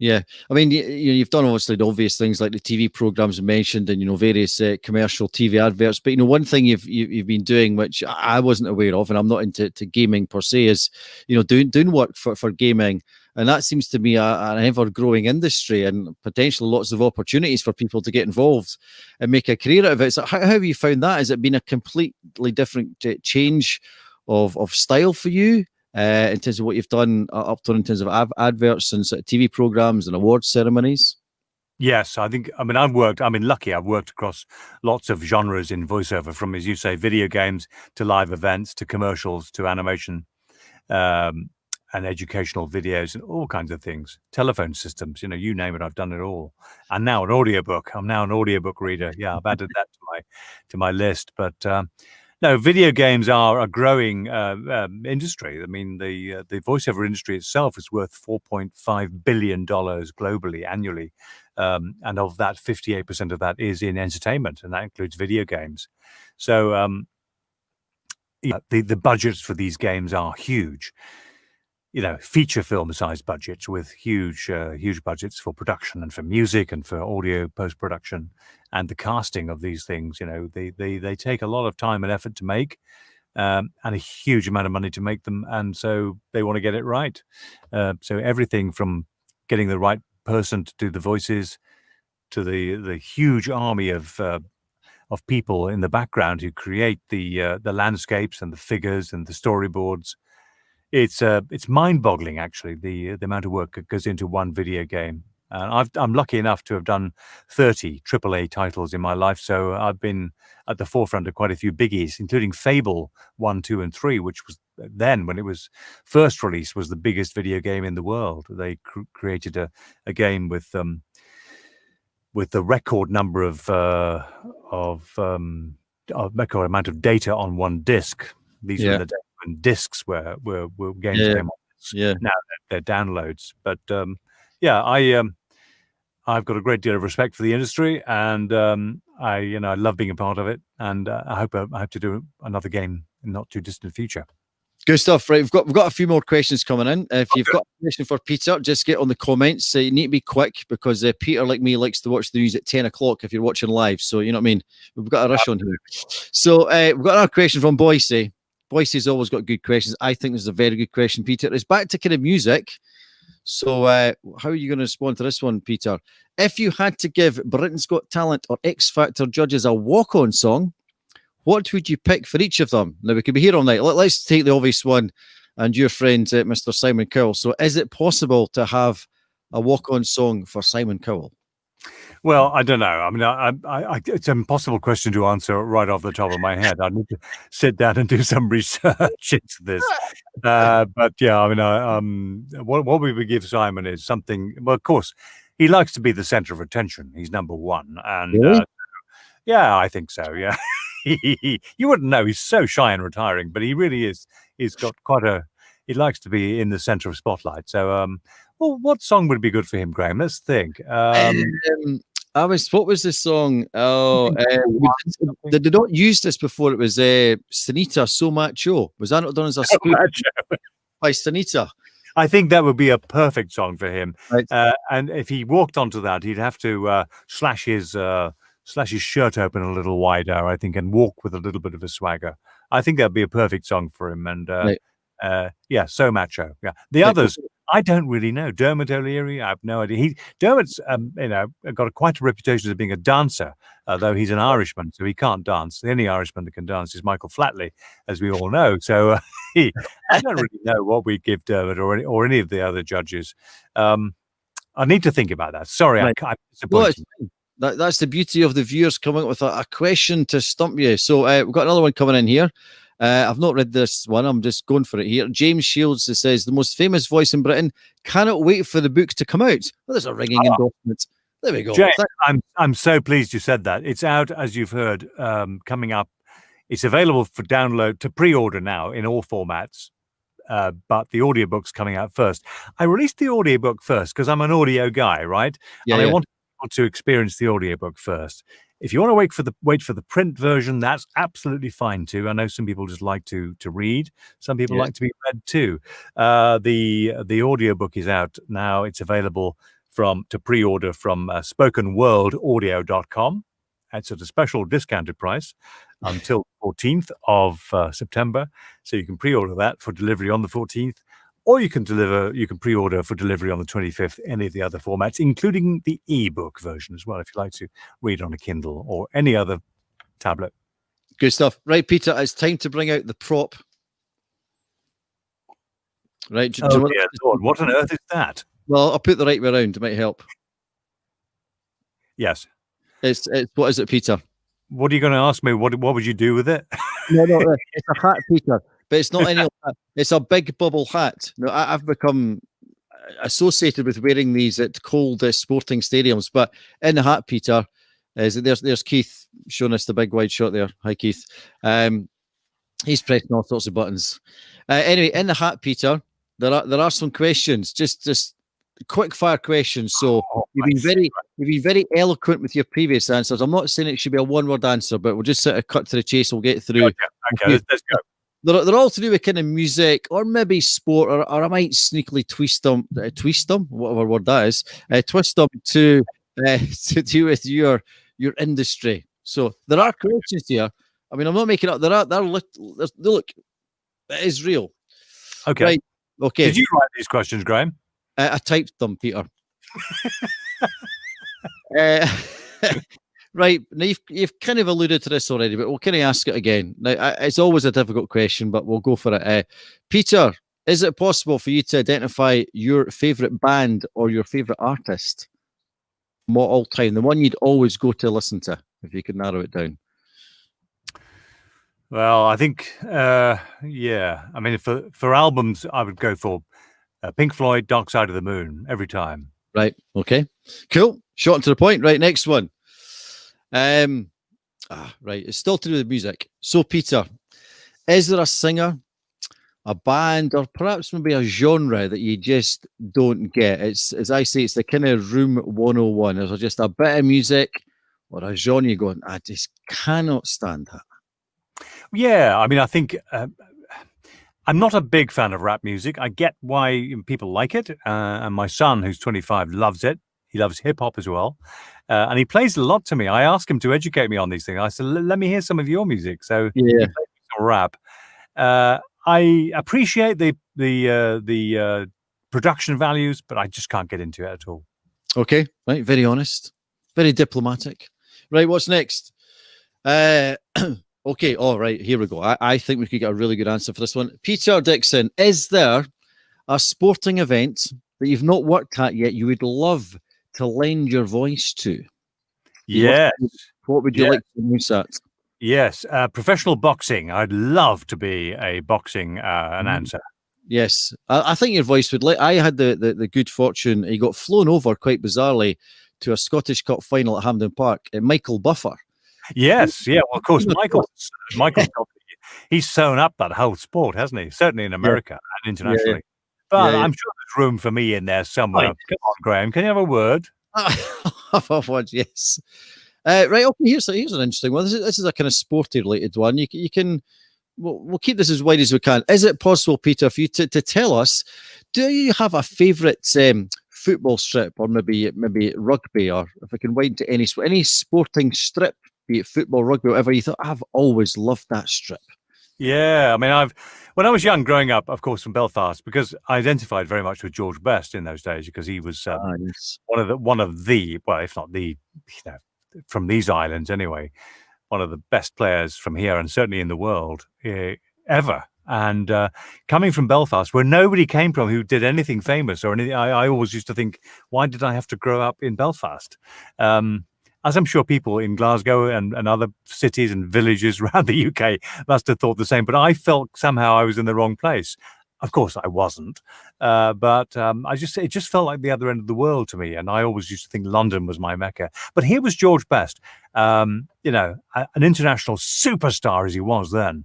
Yeah, I mean, you've done obviously the obvious things like the TV programs mentioned, and various commercial TV adverts. But one thing you've been doing, which I wasn't aware of, and I'm not into gaming per se, is doing work for gaming, and that seems to be an ever growing industry, and potentially lots of opportunities for people to get involved and make a career out of it. So how have you found that? Has it been a completely different change of style for you? In terms of what you've done up to in terms of adverts and sort of TV programs and award ceremonies? Yes, I'm lucky. I've worked across lots of genres in voiceover, from, as you say, video games to live events to commercials to animation and educational videos and all kinds of things. Telephone systems, you name it, I've done it all. And now an audiobook. I'm now an audiobook reader. Yeah, I've added that to my list. But no, video games are a growing industry. I mean, the voiceover industry itself is worth $4.5 billion globally annually. And of that, 58% of that is in entertainment, and that includes video games. So the budgets for these games are huge. Feature film size budgets with huge budgets for production and for music and for audio post-production, and the casting of these things. They take a lot of time and effort to make, and a huge amount of money to make them. And so they want to get it right. So everything from getting the right person to do the voices to the huge army of people in the background who create the landscapes and the figures and the storyboards. It's mind-boggling, actually, the amount of work that goes into one video game. I'm lucky enough to have done 30 AAA titles in my life, so I've been at the forefront of quite a few biggies, including Fable 1, 2, and 3, which was then, when it was first released, was the biggest video game in the world. They created a game with the record number of record amount of data on one disc. These were the days when discs were games came on. Now they're downloads, but I've got a great deal of respect for the industry, and I love being a part of it, and I hope to do another game in not too distant future. Good stuff, right? We've got a few more questions coming in. If you've got a question for Peter, just get on the comments. You need to be quick, because Peter, like me, likes to watch the news at 10 o'clock if you're watching live. So, you know what I mean? We've got a rush on here. So we've got another question from Boise. Boise's always got good questions. I think this is a very good question, Peter. It's back to kind of music. So how are you going to respond to this one, Peter? If you had to give Britain's Got Talent or X Factor judges a walk-on song, what would you pick for each of them? Now, we could be here all night. Let's take the obvious one, and your friend, Mr. Simon Cowell. So is it possible to have a walk-on song for Simon Cowell? Well, I don't know. I mean, it's an impossible question to answer right off the top of my head. I need to sit down and do some research into this. But yeah, I mean, what we would give Simon is something. Well, of course, he likes to be the center of attention. He's number one, and really? Yeah, I think so. Yeah, you wouldn't know. He's so shy and retiring, but he really is. He's got quite a. He likes to be in the center of spotlight. So, well, what song would be good for him, Graeme? Let's think. What was the song? Oh, they did not use this before. It was Stanita So Macho. Was that not done as a spoof by Stanita? I think that would be a perfect song for him. Right. And if he walked onto that, he'd have to slash his shirt open a little wider, I think, and walk with a little bit of a swagger. I think that'd be a perfect song for him. And yeah, So Macho. Yeah, the others. I don't really know. Dermot O'Leary, I have no idea. Dermot's, got quite a reputation as being a dancer, though he's an Irishman, so he can't dance. The only Irishman that can dance is Michael Flatley, as we all know. So I don't really know what we'd give Dermot or any of the other judges. I need to think about that. Sorry, right. I'm disappointed. Well, that's the beauty of the viewers coming with a question to stump you. So we've got another one coming in here. I've not read this one. I'm just going for it here. James Shields says, the most famous voice in Britain cannot wait for the book to come out. Well, there's a ringing endorsement. There we go. James, I'm so pleased you said that. It's out, as you've heard, coming up. It's available for download to pre-order now in all formats. But the audiobook's coming out first. I released the audiobook first because I'm an audio guy, right? Yeah, and I want people to experience the audiobook first. If you want to wait for the print version, that's absolutely fine too. I know some people just like to read. Some people like to be read too. The audiobook is out now. It's available to pre-order from spokenworldaudio.com. It's at a special discounted price until 14th of September. So you can pre-order that for delivery on the 14th. Or you can pre-order for delivery on the 25th, any of the other formats, including the ebook version as well, if you like to read on a Kindle or any other tablet. Good stuff. Right, Peter, it's time to bring out the prop. Right. Dear Lord, what on earth is that? Well, I'll put the right way around. It might help. Yes. It's what is it, Peter? What are you going to ask me? What would you do with it? No, it's a hat, Peter. But it's not any hat. It's a big bubble hat. No, I've become associated with wearing these at cold sporting stadiums. But in the hat, Peter, there's Keith showing us the big wide shot there. Hi, Keith. He's pressing all sorts of buttons. Anyway, in the hat, Peter, there are some questions. Just quick fire questions. So you've been very eloquent with your previous answers. I'm not saying it should be a one-word answer, but we'll just sort of cut to the chase. We'll get through. Okay, let's go. They're all to do with kind of music or maybe sport, or I might sneakily twist them, whatever word that is, twist them to do with your industry. So there are questions here. I mean, I'm not making up. Look, it is real. Okay. Right. Okay. Did you write these questions, Graeme? I typed them, Peter. Right, now you've kind of alluded to this already, but we'll kind of ask it again. Now, it's always a difficult question, but we'll go for it. Peter, is it possible for you to identify your favourite band or your favourite artist? What all time, the one you'd always go to listen to, if you could narrow it down. Well, I think, yeah. I mean, for albums, I would go for Pink Floyd, Dark Side of the Moon, every time. Right, okay. Cool. Short and to the point. Right, next one. Right, it's still to do with music. So, Peter, is there a singer, a band, or perhaps maybe a genre that you just don't get? It's, as I say, it's the kind of room 101. Is there just a bit of music or a genre you're going, I just cannot stand that? Yeah, I mean, I think I'm not a big fan of rap music. I get why people like it. And my son, who's 25, loves it. He loves hip hop as well. And he plays a lot to me. I ask him to educate me on these things. I said, let me hear some of your music. So yeah, he plays some rap. I appreciate the production values, but I just can't get into it at all. Okay, right. Very honest, very diplomatic. Right, what's next? Okay, all right, here we go. I think we could get a really good answer for this one. Peter Dickson, is there a sporting event that you've not worked at yet you would love to lend your voice to? Yes. What would you like to use that? Yes, professional boxing. I'd love to be a boxing announcer. Yes, I think your voice would. I had the good fortune. He got flown over quite bizarrely to a Scottish Cup final at Hampden Park. Michael Buffer. Yes, yeah. Well, of course, Michael's he's sewn up that whole sport, hasn't he? Certainly in America and internationally. Yeah. But I'm sure there's room for me in there somewhere. Right. Come on, Graeme, can you have a word? Yes. Right. Okay. Here's an interesting one. This is a kind of sporty related one. You can. We'll keep this as wide as we can. Is it possible, Peter, for you to tell us? Do you have a favourite football strip, or maybe rugby, or if I can widen to any sporting strip, be it football, rugby, whatever? You thought, I've always loved that strip. Yeah, I mean, when I was young, growing up, of course, from Belfast, because I identified very much with George Best in those days, because he was one of the, well, if not the, from these islands anyway, one of the best players from here and certainly in the world ever. And coming from Belfast, where nobody came from who did anything famous or anything, I always used to think, why did I have to grow up in Belfast? As I'm sure people in Glasgow and other cities and villages around the UK must have thought the same, but I felt somehow I was in the wrong place. Of course, I wasn't, but it just felt like the other end of the world to me, and I always used to think London was my mecca. But here was George Best, an international superstar as he was then,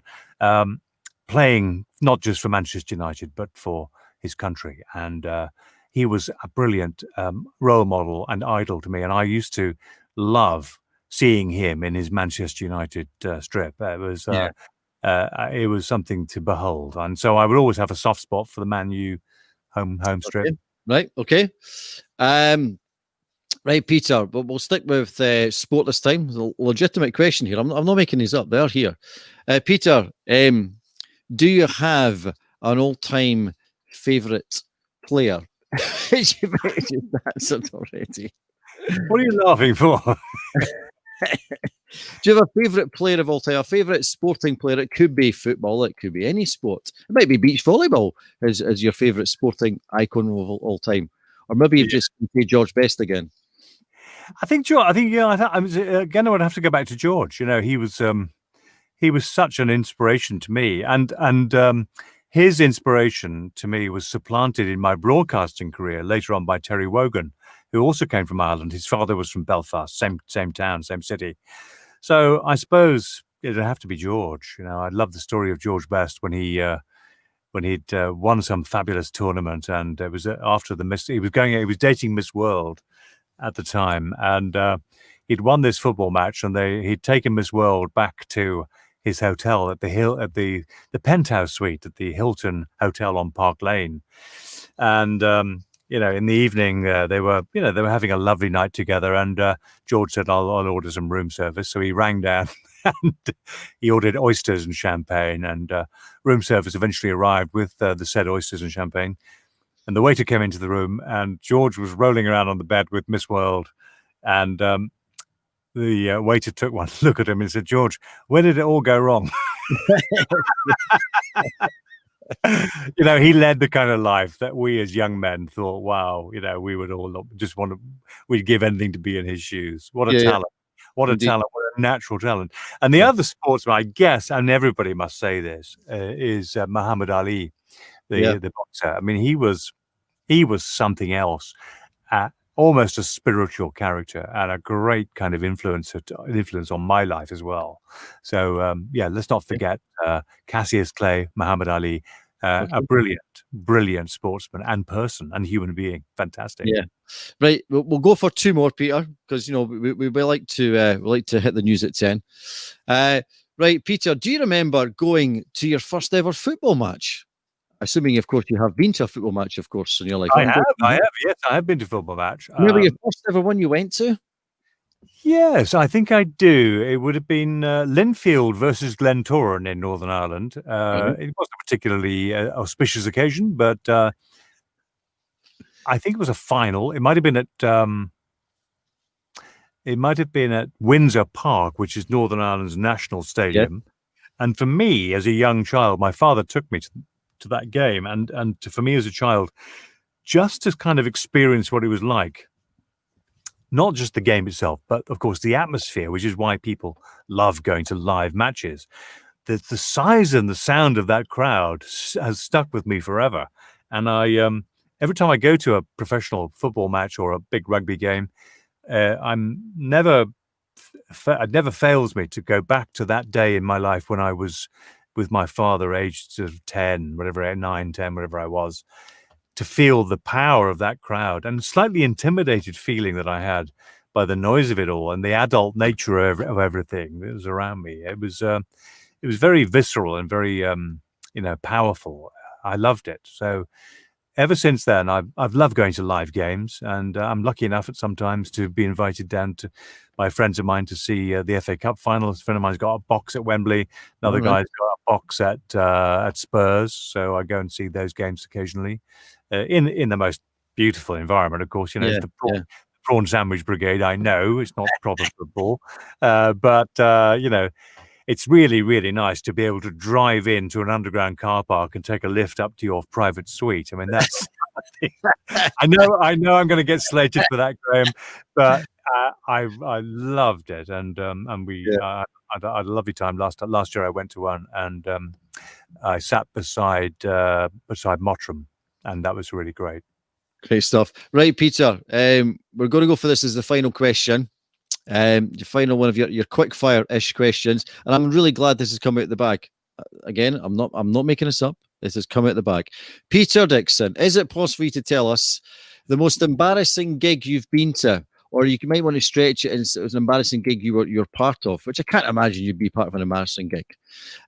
playing not just for Manchester United but for his country, and he was a brilliant role model and idol to me, and I used to love seeing him in his Manchester United strip. It was something to behold, and so I would always have a soft spot for the Man U home strip. Okay. Right. Okay. Right, Peter. But we'll stick with sport this time. It's a legitimate question here. I'm not making these up. They're here. Peter, do you have an all-time favourite player? You mentioned that already. What are you laughing for? Do you have a favourite player of all time, a favourite sporting player? It could be football, it could be any sport. It might be beach volleyball as your favourite sporting icon of all time. Or maybe you've just say George Best again. I think again, I would have to go back to George. He was such an inspiration to me, and his inspiration to me was supplanted in my broadcasting career later on by Terry Wogan, who also came from Ireland. His father was from Belfast, same town, same city. So I suppose it'd have to be George. I love the story of George Best when he'd won some fabulous tournament, and it was after he was dating Miss World at the time, and he'd won this football match, and he'd taken Miss World back to his hotel at the penthouse suite at the Hilton Hotel on Park Lane, and in the evening they were having a lovely night together, and George said, I'll order some room service. So he rang down and he ordered oysters and champagne, and room service eventually arrived with the said oysters and champagne, and the waiter came into the room, and George was rolling around on the bed with Miss World, and the waiter took one look at him and said, "George, where did it all go wrong?" He led the kind of life that we as young men thought, wow, we would all just we'd give anything to be in his shoes. What a Yeah, talent. What a indeed. talent. What a natural talent. And the other sportsman, I guess, and everybody must say this, is Muhammad Ali, the boxer. I mean, he was something else, almost a spiritual character and a great kind of influence on my life as well. So, let's not forget Cassius Clay, Muhammad Ali, a brilliant sportsman and person and human being. Fantastic. Yeah. Right. We'll go for two more, Peter, because, we like to hit the news at 10. Right, Peter, do you remember going to your first ever football match? Assuming, of course, you have been to a football match, of course, in your life. I have, yes. I have been to a football match. Remember your first ever one you went to? Yes, I think I do. It would have been Linfield versus Glentoran in Northern Ireland. It wasn't a particularly auspicious occasion, but I think it was a final. It might have been at Windsor Park, which is Northern Ireland's national stadium. Yeah. And for me, as a young child, my father took me to that game, and for me as a child, just to kind of experience what it was like. Not just the game itself, but of course the atmosphere, which is why people love going to live matches. The size and the sound of that crowd has stuck with me forever. And I, every time I go to a professional football match or a big rugby game, it never fails me to go back to that day in my life when I was with my father, aged sort of 10, whatever, 9, 10, whatever I was, to feel the power of that crowd and slightly intimidated feeling that I had by the noise of it all and the adult nature of everything that was around me. It was very visceral and very, powerful. I loved it. So ever since then, I've loved going to live games, and I'm lucky enough at sometimes to be invited down to by friends of mine to see the FA Cup final. A friend of mine's got a box at Wembley. Another guy's got a box at Spurs. So I go and see those games occasionally. In the most beautiful environment, of course. It's the prawn sandwich brigade. I know it's not proper football, but it's really, really nice to be able to drive into an underground car park and take a lift up to your private suite. I mean, that's. I know I'm going to get slated for that, Graeme, but I loved it, and we I had a lovely time last year. I went to one, and I sat beside Mottram. And that was really great. Great stuff. Right, Peter, we're going to go for this as the final question. Your final one of your quick fire-ish questions. And I'm really glad this has come out the bag. Again, I'm not making this up. This has come out the bag. Peter Dickson, is it possible for you to tell us the most embarrassing gig you've been to? Or you might want to stretch it, and it was an embarrassing gig you're part of, which I can't imagine you'd be part of an embarrassing gig.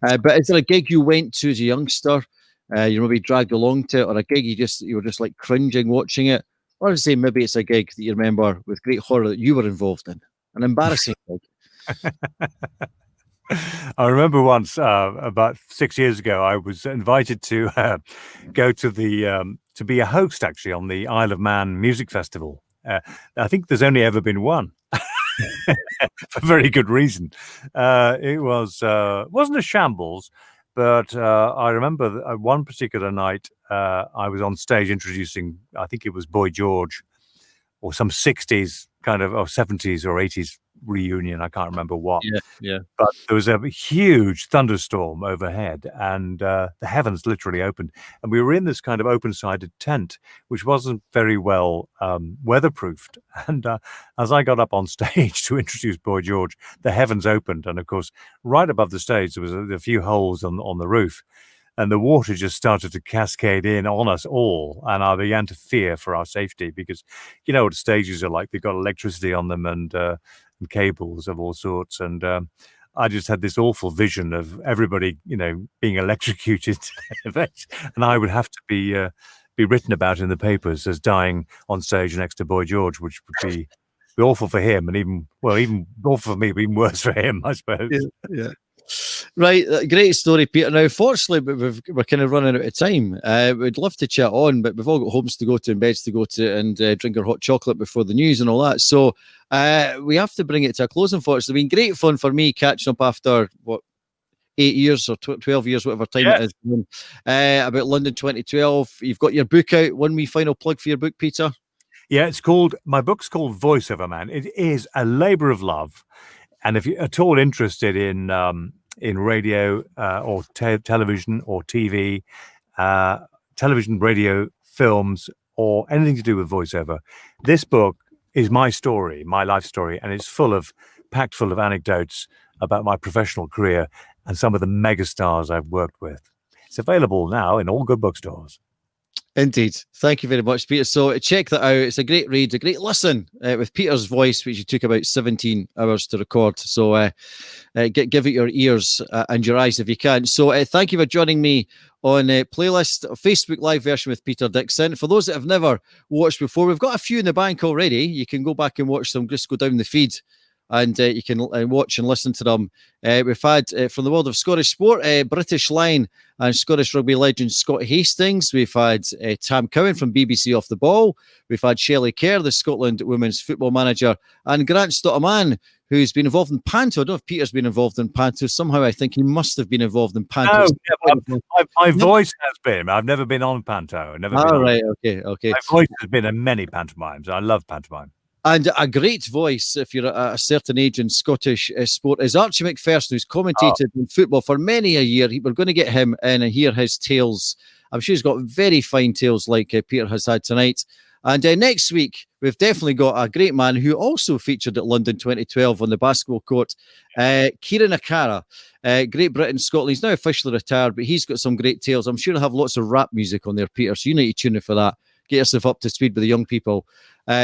But is there a gig you went to as a youngster? You maybe dragged along to it, or a gig you were just like cringing watching it, or say maybe it's a gig that you remember with great horror that you were involved in, an embarrassing gig. I remember once about 6 years ago, I was invited to go to to be a host actually on the Isle of Man Music Festival. I think there's only ever been one. For very good reason. It wasn't a shambles. But I remember one particular night I was on stage introducing, I think it was Boy George, or some 60s kind of, or 70s or 80s reunion. I can't remember what. Yeah. But there was a huge thunderstorm overhead, and the heavens literally opened. And we were in this kind of open-sided tent, which wasn't very well weatherproofed. And as I got up on stage to introduce Boy George, the heavens opened. And of course, right above the stage, there was a few holes on the roof. And the water just started to cascade in on us all. And I began to fear for our safety because, what stages are like. They've got electricity on them and cables of all sorts. And I just had this awful vision of everybody, being electrocuted. And I would have to be written about in the papers as dying on stage next to Boy George, which would be awful for him. And even awful for me, but even worse for him, I suppose. Yeah. Right, great story, Peter. Now, fortunately, but we're kind of running out of time. We'd love to chat on, but we've all got homes to go to and beds to go to and drink our hot chocolate before the news and all that. So we have to bring it to a close, unfortunately. It's been great fun for me catching up after, 8 years or 12 years, whatever time it is, about London 2012. You've got your book out. One wee final plug for your book, Peter. Yeah, my book's called Voiceover Man. It is a labor of love. And if you're at all interested in radio or television or TV, television, radio, films, or anything to do with voiceover, this book is my story, my life story, and it's packed full of anecdotes about my professional career and some of the megastars I've worked with. It's available now in all good bookstores. Indeed. Thank you very much, Peter. So check that out. It's a great read, a great listen with Peter's voice, which you took about 17 hours to record. So give it your ears and your eyes if you can. So thank you for joining me on Playlist, a Facebook Live version with Peter Dickson. For those that have never watched before, we've got a few in the bank already. You can go back and watch them. Just go down the feed and you can watch and listen to them. We've had, from the world of Scottish sport, British Line and Scottish rugby legend Scott Hastings. We've had Tam Cowan from BBC Off the Ball. We've had Shelley Kerr, the Scotland women's football manager, and Grant Stottleman, who's been involved in Panto. I don't know if Peter's been involved in Panto. Somehow I think he must have been involved in Panto. My voice has been. I've never been on Panto. Right, okay. My voice has been in many pantomimes. I love pantomime. And a great voice, if you're at a certain age in Scottish sport, is Archie Macpherson, who's commentated in football for many a year. We're going to get him in and hear his tales. I'm sure he's got very fine tales like Peter has had tonight. And next week, we've definitely got a great man who also featured at London 2012 on the basketball court, Kieran Akara, Great Britain, Scotland. He's now officially retired, but he's got some great tales. I'm sure he'll have lots of rap music on there, Peter, so you need to tune in for that. Get yourself up to speed with the young people.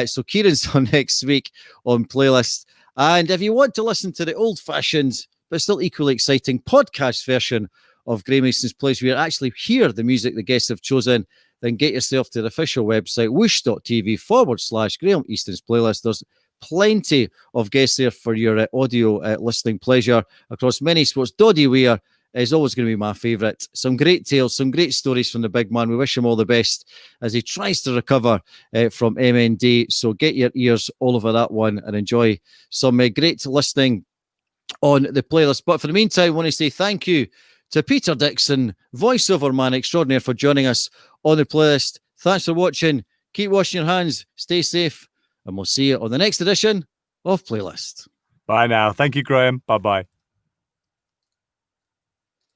So Kieran's on next week on Playlist. And if you want to listen to the old-fashioned, but still equally exciting podcast version of Graeme Easton's Plays, where you actually hear the music the guests have chosen, then get yourself to the official website, whoosh.tv/Graeme Easton's Playlist. There's plenty of guests there for your audio listening pleasure across many sports. Doddy Weir is always going to be my favourite. Some great tales, some great stories from the big man. We wish him all the best as he tries to recover from MND. So get your ears all over that one and enjoy some great listening on the playlist. But for the meantime, I want to say thank you to Peter Dickson, voiceover man extraordinaire, for joining us on the playlist. Thanks for watching. Keep washing your hands. Stay safe. And we'll see you on the next edition of Playlist. Bye now. Thank you, Graeme. Bye-bye.